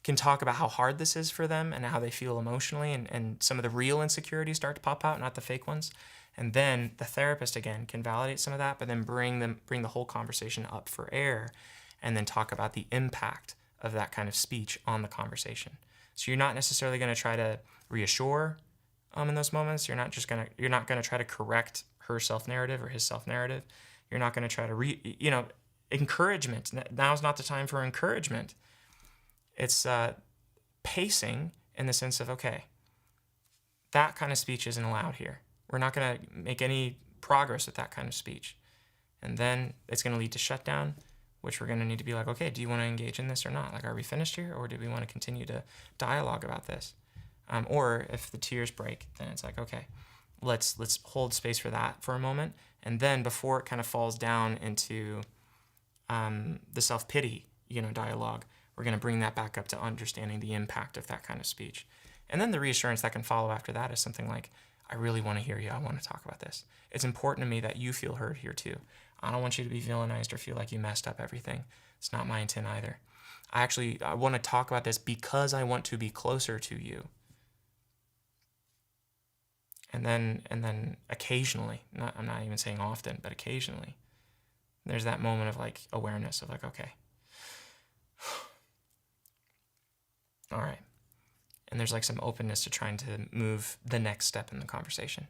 can talk about how hard this is for them and how they feel emotionally, and some of the real insecurities start to pop out, not the fake ones. And then the therapist, again, can validate some of that, but then bring the whole conversation up for air and then talk about the impact of that kind of speech on the conversation. So you're not necessarily going to try to reassure in those moments. You're not going to try to correct her self-narrative or his self-narrative. You're not going to try to encouragement. Now's not the time for encouragement. It's pacing in the sense of, okay, that kind of speech isn't allowed here. We're not going to make any progress with that kind of speech. And then it's going to lead to shutdown, which we're going to need to be like, okay, do you want to engage in this or not? Like, are we finished here, or do we want to continue to dialogue about this? Or if the tears break, then it's like, okay, let's hold space for that for a moment. And then before it kind of falls down into the self-pity, dialogue, we're going to bring that back up to understanding the impact of that kind of speech. And then the reassurance that can follow after that is something like, I really want to hear you. I want to talk about this. It's important to me that you feel heard here too. I don't want you to be villainized or feel like you messed up everything. It's not my intent either. I want to talk about this because I want to be closer to you. And then occasionally, I'm not even saying often, but occasionally, there's that moment of like awareness of like, okay, all right. And there's like some openness to trying to move the next step in the conversation.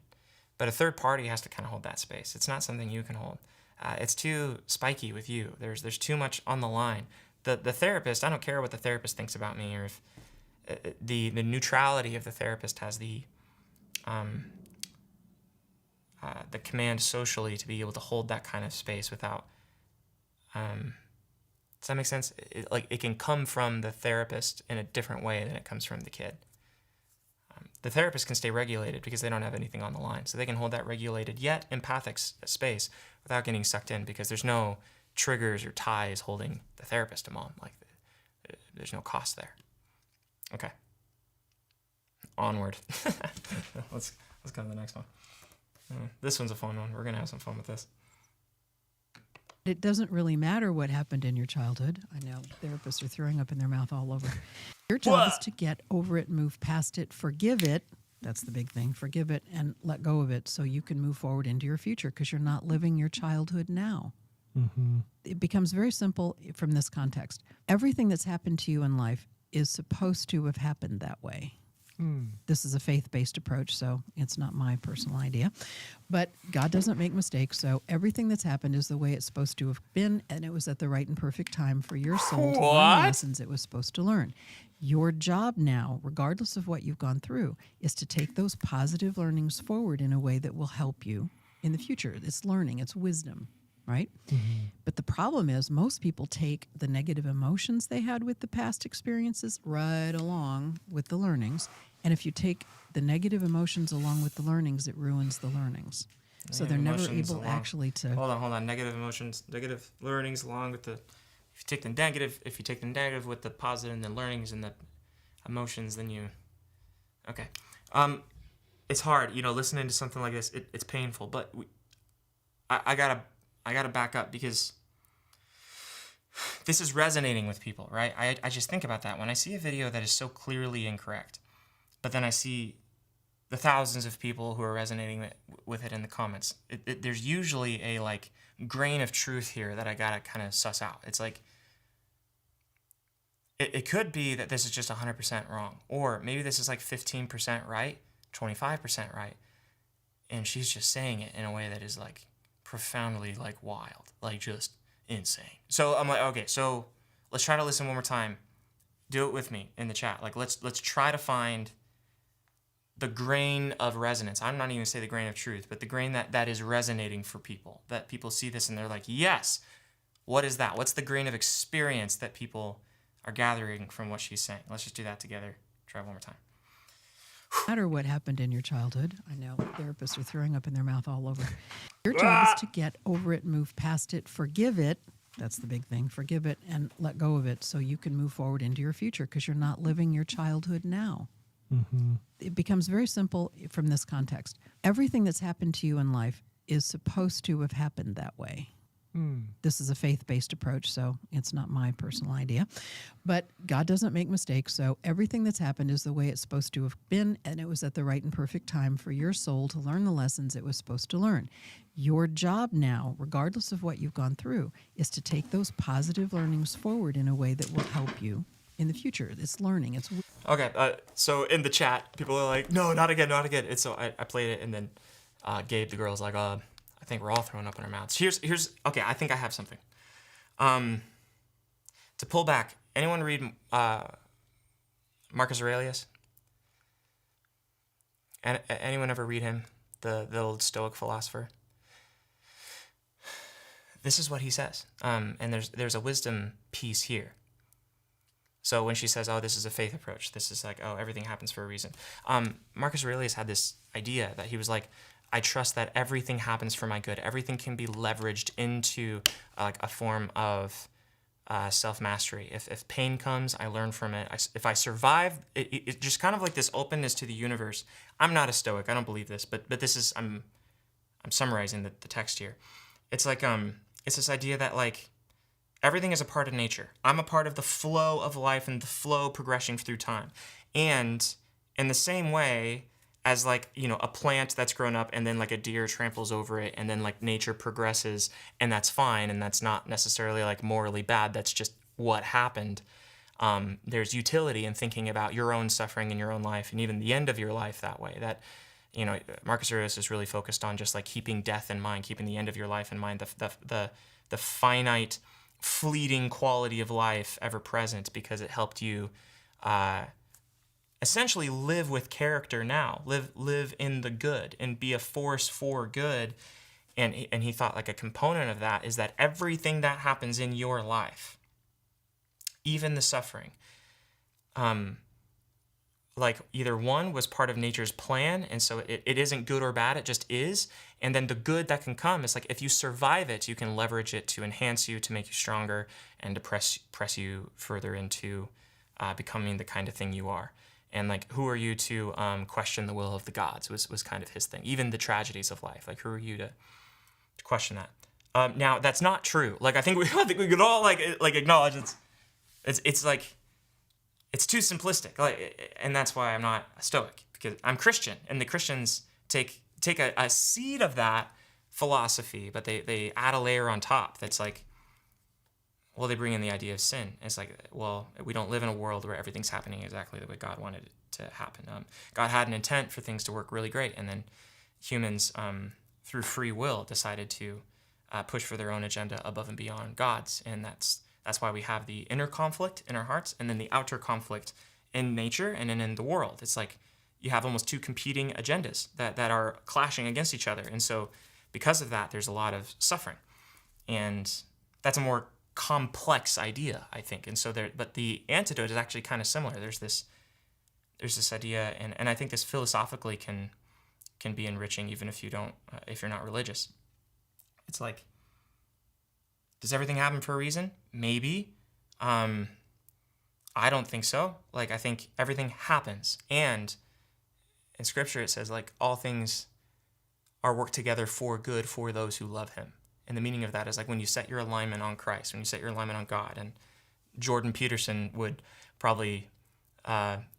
But a third party has to kind of hold that space. It's not something you can hold. It's too spiky with you. There's too much on the line. The therapist, I don't care what the therapist thinks about me, or if the neutrality of the therapist has the command socially to be able to hold that kind of space without, does that make sense? It can come from the therapist in a different way than it comes from the kid. The therapist can stay regulated because they don't have anything on the line. So they can hold that regulated yet empathic space without getting sucked in, because there's no triggers or ties holding the therapist to mom. Like, there's no cost there. Okay. Onward. Let's go to the next one. This one's a fun one. We're going to have some fun with this. It doesn't really matter what happened in your childhood. I know therapists are throwing up in their mouth all over. Your job is to get over it, move past it, forgive it. That's the big thing. Forgive it and let go of it so you can move forward into your future, because you're not living your childhood now. Mm-hmm. It becomes very simple from this context. Everything that's happened to you in life is supposed to have happened that way. This is a faith-based approach, so it's not my personal idea. But God doesn't make mistakes, so everything that's happened is the way it's supposed to have been, and it was at the right and perfect time for your soul to learn the lessons it was supposed to learn. Your job now, regardless of what you've gone through, is to take those positive learnings forward in a way that will help you in the future. It's learning, it's wisdom, right? Mm-hmm. But the problem is most people take the negative emotions they had with the past experiences right along with the learnings. And if you take the negative emotions along with the learnings, it ruins the learnings. So they're never able actually to... Hold on. Negative emotions, negative learnings along with the... If you take the negative with the positive and the learnings and the emotions, then you... Okay. It's hard, listening to something like this, it's painful, but I gotta back up, because this is resonating with people, right? I just think about that. When I see a video that is so clearly incorrect, but then I see the thousands of people who are resonating with it in the comments, there's usually a grain of truth here that I gotta kind of suss out. It's like, it could be that this is just 100% wrong, or maybe this is like 15% right, 25% right, and she's just saying it in a way that is like profoundly wild, just insane. So I'm like, okay, so let's try to listen one more time. Do it with me in the chat. Let's try to find the grain of resonance. I'm not even gonna say the grain of truth, but the grain that is resonating for people, that people see this and they're like, yes, what is that? What's the grain of experience that people are gathering from what she's saying? Let's just do that together. Try one more time. No matter what happened in your childhood, I know therapists are throwing up in their mouth all over. Your job is to get over it, move past it, forgive it. That's the big thing. Forgive it and let go of it so you can move forward into your future, because you're not living your childhood now. Mm-hmm. It becomes very simple from this context. Everything that's happened to you in life is supposed to have happened that way. This is a faith-based approach, so it's not my personal idea. But God doesn't make mistakes, so everything that's happened is the way it's supposed to have been, and it was at the right and perfect time for your soul to learn the lessons it was supposed to learn. Your job now, regardless of what you've gone through, is to take those positive learnings forward in a way that will help you in the future. It's learning. It's okay. So in the chat, people are like, "No, not again, not again." And so I played it, and then Gabe, the girl, is like, I think we're all throwing up in our mouths. Here's okay. I think I have something. To pull back, anyone read Marcus Aurelius? And anyone ever read him, the old Stoic philosopher? This is what he says, and there's a wisdom piece here. So when she says, "Oh, this is a faith approach," this is like, "Oh, everything happens for a reason." Marcus Aurelius had this idea that he was like, I trust that everything happens for my good. Everything can be leveraged into a form of self-mastery. If pain comes, I learn from it. If I survive, it just kind of like this openness to the universe. I'm not a Stoic. I don't believe this, but this is, I'm summarizing the text here. It's like it's this idea that like everything is a part of nature. I'm a part of the flow of life and the flow progression through time. And in the same way as like, you know, a plant that's grown up and then like a deer tramples over it and then like nature progresses and that's fine and that's not necessarily like morally bad. That's just what happened. There's utility in thinking about your own suffering in your own life and even the end of your life that way. That, you know, Marcus Aurelius is really focused on just like keeping death in mind, keeping the end of your life in mind, the finite, fleeting quality of life ever present, because it helped you essentially live with character now, live in the good and be a force for good. And he thought like a component of that is that everything that happens in your life, even the suffering, like either one was part of nature's plan, and so it isn't good or bad, it just is. And then the good that can come is like if you survive it, you can leverage it to enhance you, to make you stronger, and to press you further into becoming the kind of thing you are. And like, who are you to question the will of the gods was kind of his thing. Even the tragedies of life, like who are you to question that? Now that's not true. Like I think we could all like acknowledge it's like it's too simplistic. Like, and that's why I'm not a Stoic, because I'm Christian, and the Christians take a seed of that philosophy, but they add a layer on top that's like, well, they bring in the idea of sin. It's like, well, we don't live in a world where everything's happening exactly the way God wanted it to happen. God had an intent for things to work really great, and then humans, through free will, decided to push for their own agenda above and beyond God's, and that's why we have the inner conflict in our hearts, and then the outer conflict in nature and in the world. It's like you have almost two competing agendas that are clashing against each other, and so because of that, there's a lot of suffering, and that's a more complex idea, I think. And so but the antidote is actually kind of similar. There's this idea, and I think this philosophically can be enriching, even if if you're not religious. It's like, does everything happen for a reason? Maybe. I don't think so. Like, I think everything happens, and in Scripture it says like all things are worked together for good for those who love Him. And the meaning of that is like when you set your alignment on Christ, when you set your alignment on God. And Jordan Peterson would probably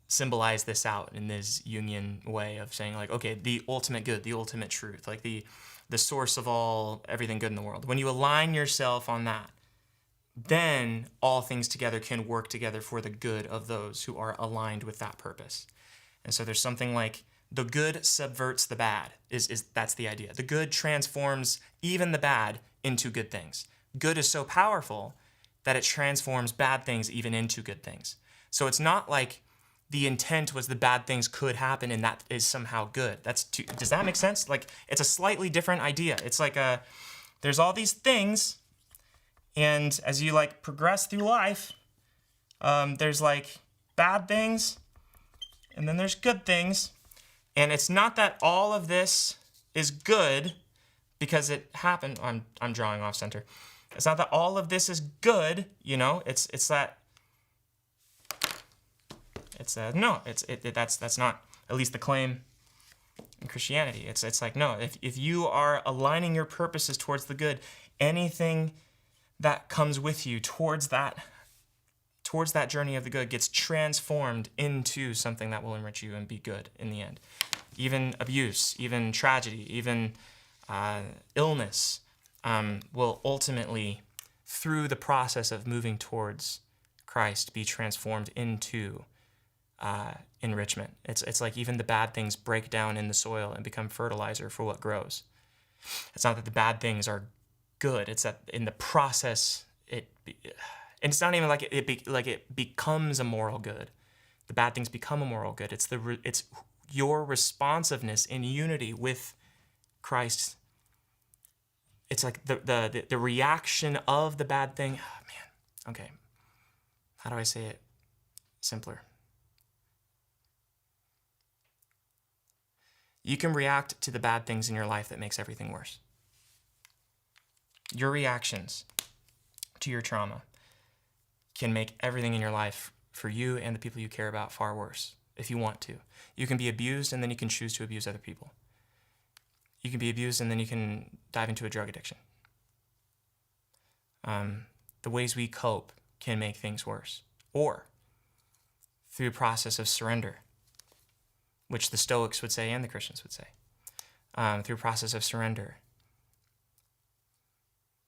symbolize this out in this Jungian way of saying like, okay, the ultimate good, the ultimate truth, like the source of everything good in the world. When you align yourself on that, then all things together can work together for the good of those who are aligned with that purpose. And so there's something like the good subverts the bad, that's the idea. The good transforms even the bad into good things. Good is so powerful that it transforms bad things even into good things. So it's not like the intent was the bad things could happen and that is somehow good. Does that make sense? Like, it's a slightly different idea. It's like there's all these things, and as you like progress through life, there's like bad things, and then there's good things. And it's not that all of this is good because it happened. I'm drawing off center. It's not that all of this is good, you know. It's that. That's not at least the claim in Christianity. It's like, no, if you are aligning your purposes towards the good, anything that comes with you towards that journey of the good gets transformed into something that will enrich you and be good in the end. Even abuse, even tragedy, even illness will ultimately, through the process of moving towards Christ, be transformed into enrichment. It's like even the bad things break down in the soil and become fertilizer for what grows. It's not that the bad things are good. It's that in the process, and it's not even like it becomes a moral good. The bad things become a moral good. It's your responsiveness in unity with Christ. It's like the reaction of the bad thing. Oh, man. Okay. How do I say it simpler? You can react to the bad things in your life that makes everything worse. Your reactions to your trauma can make everything in your life for you and the people you care about far worse if you want to. You can be abused and then you can choose to abuse other people. You can be abused and then you can dive into a drug addiction. The ways we cope can make things worse. Or through a process of surrender, which the Stoics would say and the Christians would say. Through a process of surrender,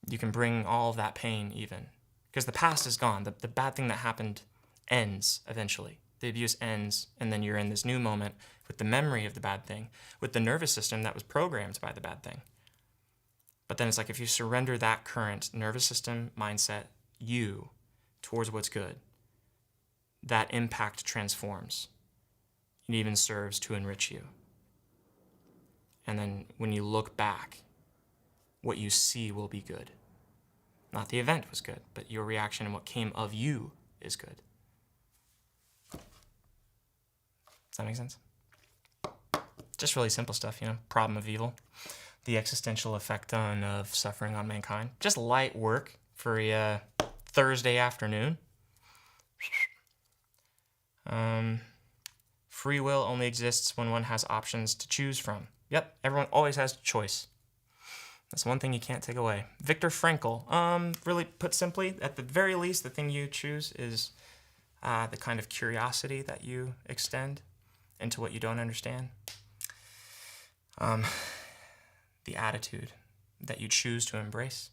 you can bring all of that pain even. Because the past is gone. The bad thing that happened ends eventually. The abuse ends, and then you're in this new moment with the memory of the bad thing, with the nervous system that was programmed by the bad thing. But then it's like if you surrender that current nervous system, mindset, you, towards what's good, that impact transforms. It even serves to enrich you. And then when you look back, what you see will be good. Not the event was good, but your reaction and what came of you is good. Does that make sense? Just really simple stuff, problem of evil, the existential effect of suffering on mankind. Just light work for a Thursday afternoon. Free will only exists when one has options to choose from. Yep, everyone always has choice. That's one thing you can't take away. Viktor Frankl, really put simply, at the very least, the thing you choose is the kind of curiosity that you extend into what you don't understand. The attitude that you choose to embrace.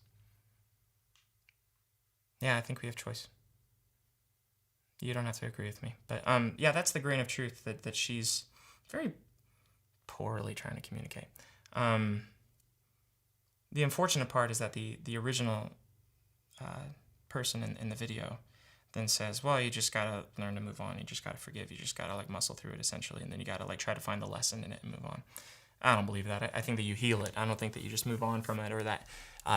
Yeah, I think we have choice. You don't have to agree with me. But yeah, that's the grain of truth that she's very poorly trying to communicate. The unfortunate part is that the original person in the video then says, well, you just gotta learn to move on. You just gotta forgive. You just gotta muscle through it essentially. And then you gotta try to find the lesson in it and move on. I don't believe that. I think that you heal it. I don't think that you just move on from it or that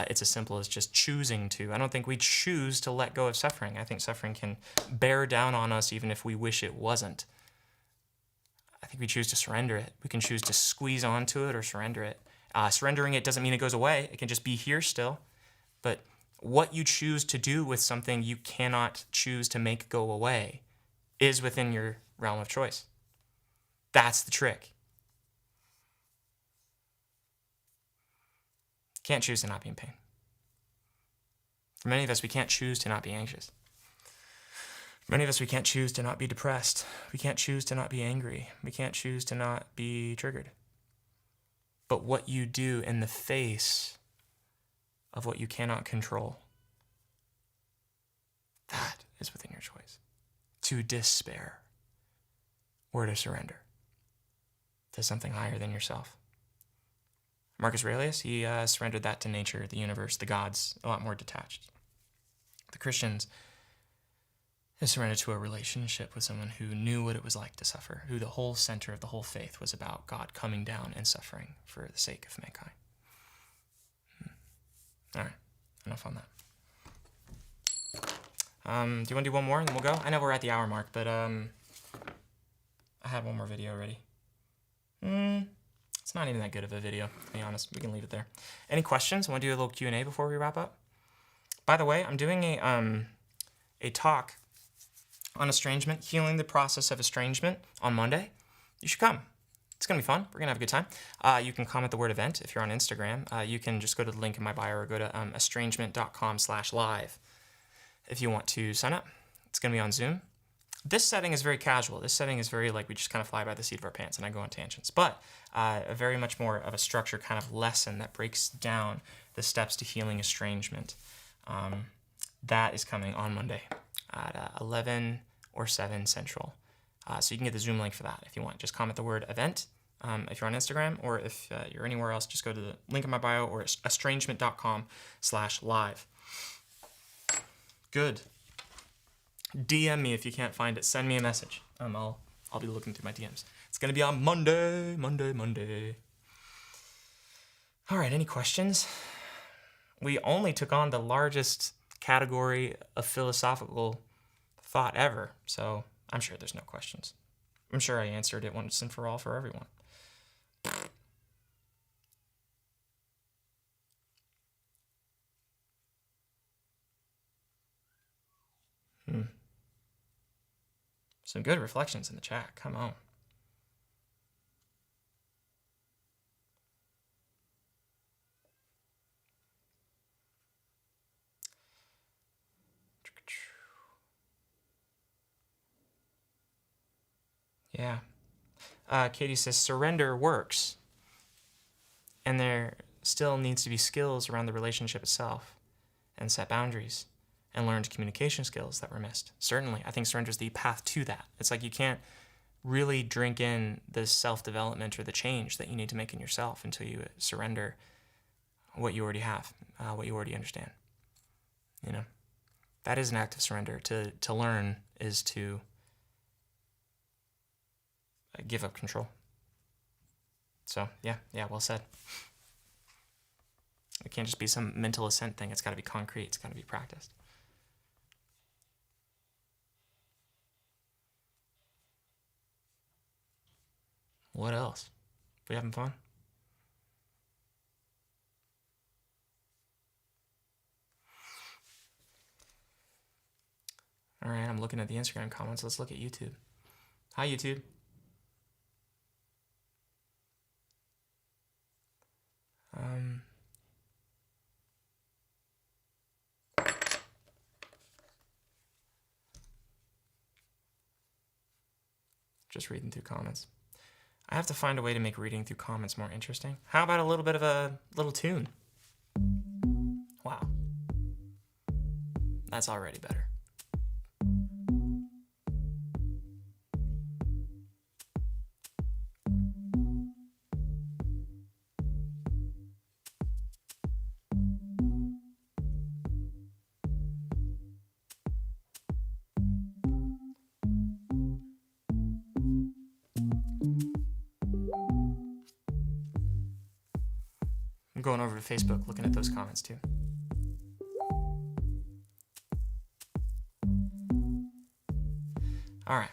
it's as simple as just choosing to. I don't think we choose to let go of suffering. I think suffering can bear down on us even if we wish it wasn't. I think we choose to surrender it. We can choose to squeeze onto it or surrender it. Surrendering it doesn't mean it goes away. It can just be here still. But what you choose to do with something you cannot choose to make go away is within your realm of choice. That's the trick. Can't choose to not be in pain. For many of us, we can't choose to not be anxious. For many of us, we can't choose to not be depressed. We can't choose to not be angry. We can't choose to not be triggered. But what you do in the face of what you cannot control, that is within your choice. To despair or to surrender to something higher than yourself. Marcus Aurelius, he surrendered that to nature, the universe, the gods, a lot more detached. The Christians have surrendered to a relationship with someone who knew what it was like to suffer, who the whole center of the whole faith was about God coming down and suffering for the sake of mankind. All right, enough on that. Do you want to do one more and then we'll go? I know we're at the hour mark, but I had one more video ready. It's not even that good of a video, to be honest. We can leave it there. Any questions? Want to do a little Q&A before we wrap up? By the way, I'm doing a talk on estrangement, healing the process of estrangement on Monday. You should come. It's going to be fun. We're going to have a good time. You can comment the word event if you're on Instagram. You can just go to the link in my bio or go to estrangement.com/live if you want to sign up. It's going to be on Zoom. This setting is very casual. This setting is very we just kind of fly by the seat of our pants and I go on tangents. But a very much more of a structured kind of lesson that breaks down the steps to healing estrangement. That is coming on Monday at 11 or 7 Central. So you can get the Zoom link for that if you want. Just comment the word event if you're on Instagram, or if you're anywhere else, just go to the link in my bio or estrangement.com/live. Good. DM me if you can't find it. Send me a message. I'll be looking through my DMs. It's going to be on Monday. All right, any questions? We only took on the largest category of philosophical thought ever, so I'm sure there's no questions. I'm sure I answered it once and for all for everyone. Some good reflections in the chat. Come on. Yeah. Katie says surrender works, and there still needs to be skills around the relationship itself, and set boundaries, and learned communication skills that were missed. Certainly, I think surrender is the path to that. It's like you can't really drink in the self-development or the change that you need to make in yourself until you surrender what you already have, what you already understand. You know, that is an act of surrender. To learn is to give up control. So yeah, well said. It can't just be some mental assent thing. It's got to be concrete. It's got to be practiced. What else? We having fun? All right, I'm looking at the Instagram comments. Let's look at YouTube. Hi, YouTube. Just reading through comments. I have to find a way to make reading through comments more interesting. How about a little bit of a little tune? Wow. That's already better. I'm going over to Facebook, looking at those comments too. All right.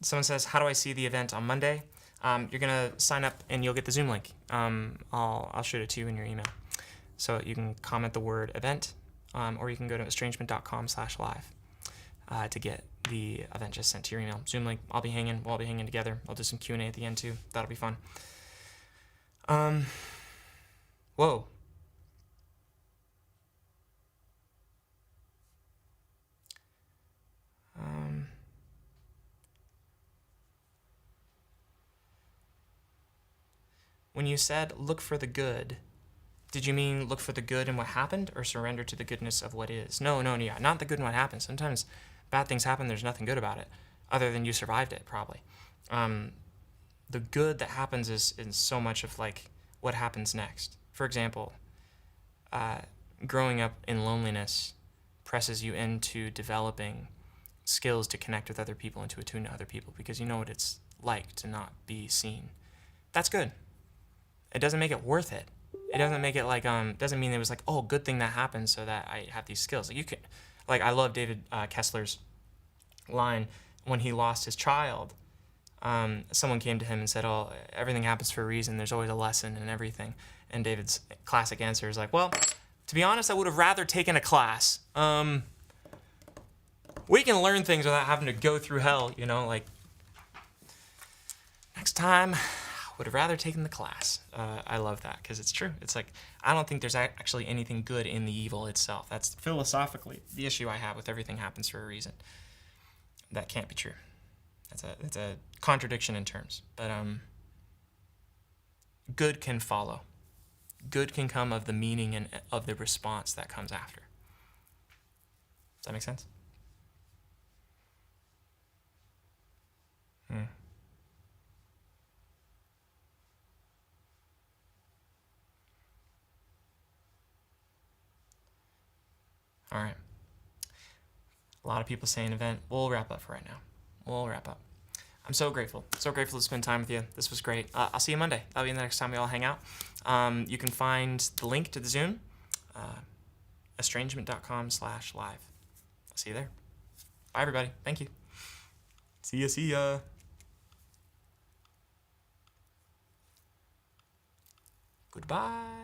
Someone says, how do I see the event on Monday? You're going to sign up and you'll get the Zoom link. I'll shoot it to you in your email. So you can comment the word event, or you can go to estrangement.com/live to get the event just sent to your email. Zoom link. We'll all be hanging together. I'll do some Q&A at the end too. That'll be fun. Whoa. When you said look for the good, did you mean look for the good in what happened or surrender to the goodness of what is? No, yeah, not the good in what happened. Sometimes bad things happen, there's nothing good about it, other than you survived it, probably. The good that happens is so much of like what happens next. For example, growing up in loneliness presses you into developing skills to connect with other people and to attune to other people because you know what it's like to not be seen. That's good. It doesn't make it worth it. It doesn't make it like doesn't mean it was like, oh, good thing that happened so that I have these skills. Like you can, like I love David Kessler's line when he lost his child. Someone came to him and said, oh, everything happens for a reason. There's always a lesson in everything. And David's classic answer is like, well, to be honest, I would have rather taken a class. We can learn things without having to go through hell, you know, like next time I would have rather taken the class. I love that because it's true. It's like, I don't think there's actually anything good in the evil itself. That's philosophically the issue I have with everything happens for a reason. That can't be true. That's a contradiction in terms, but good can follow. Good can come of the meaning and of the response that comes after. Does that make sense? All right. A lot of people saying event. We'll wrap up for right now. We'll wrap up. I'm so grateful. So grateful to spend time with you. This was great. I'll see you Monday. That'll be the next time we all hang out. You can find the link to the Zoom, estrangement.com/live. I'll see you there. Bye, everybody. Thank you. See ya. Goodbye.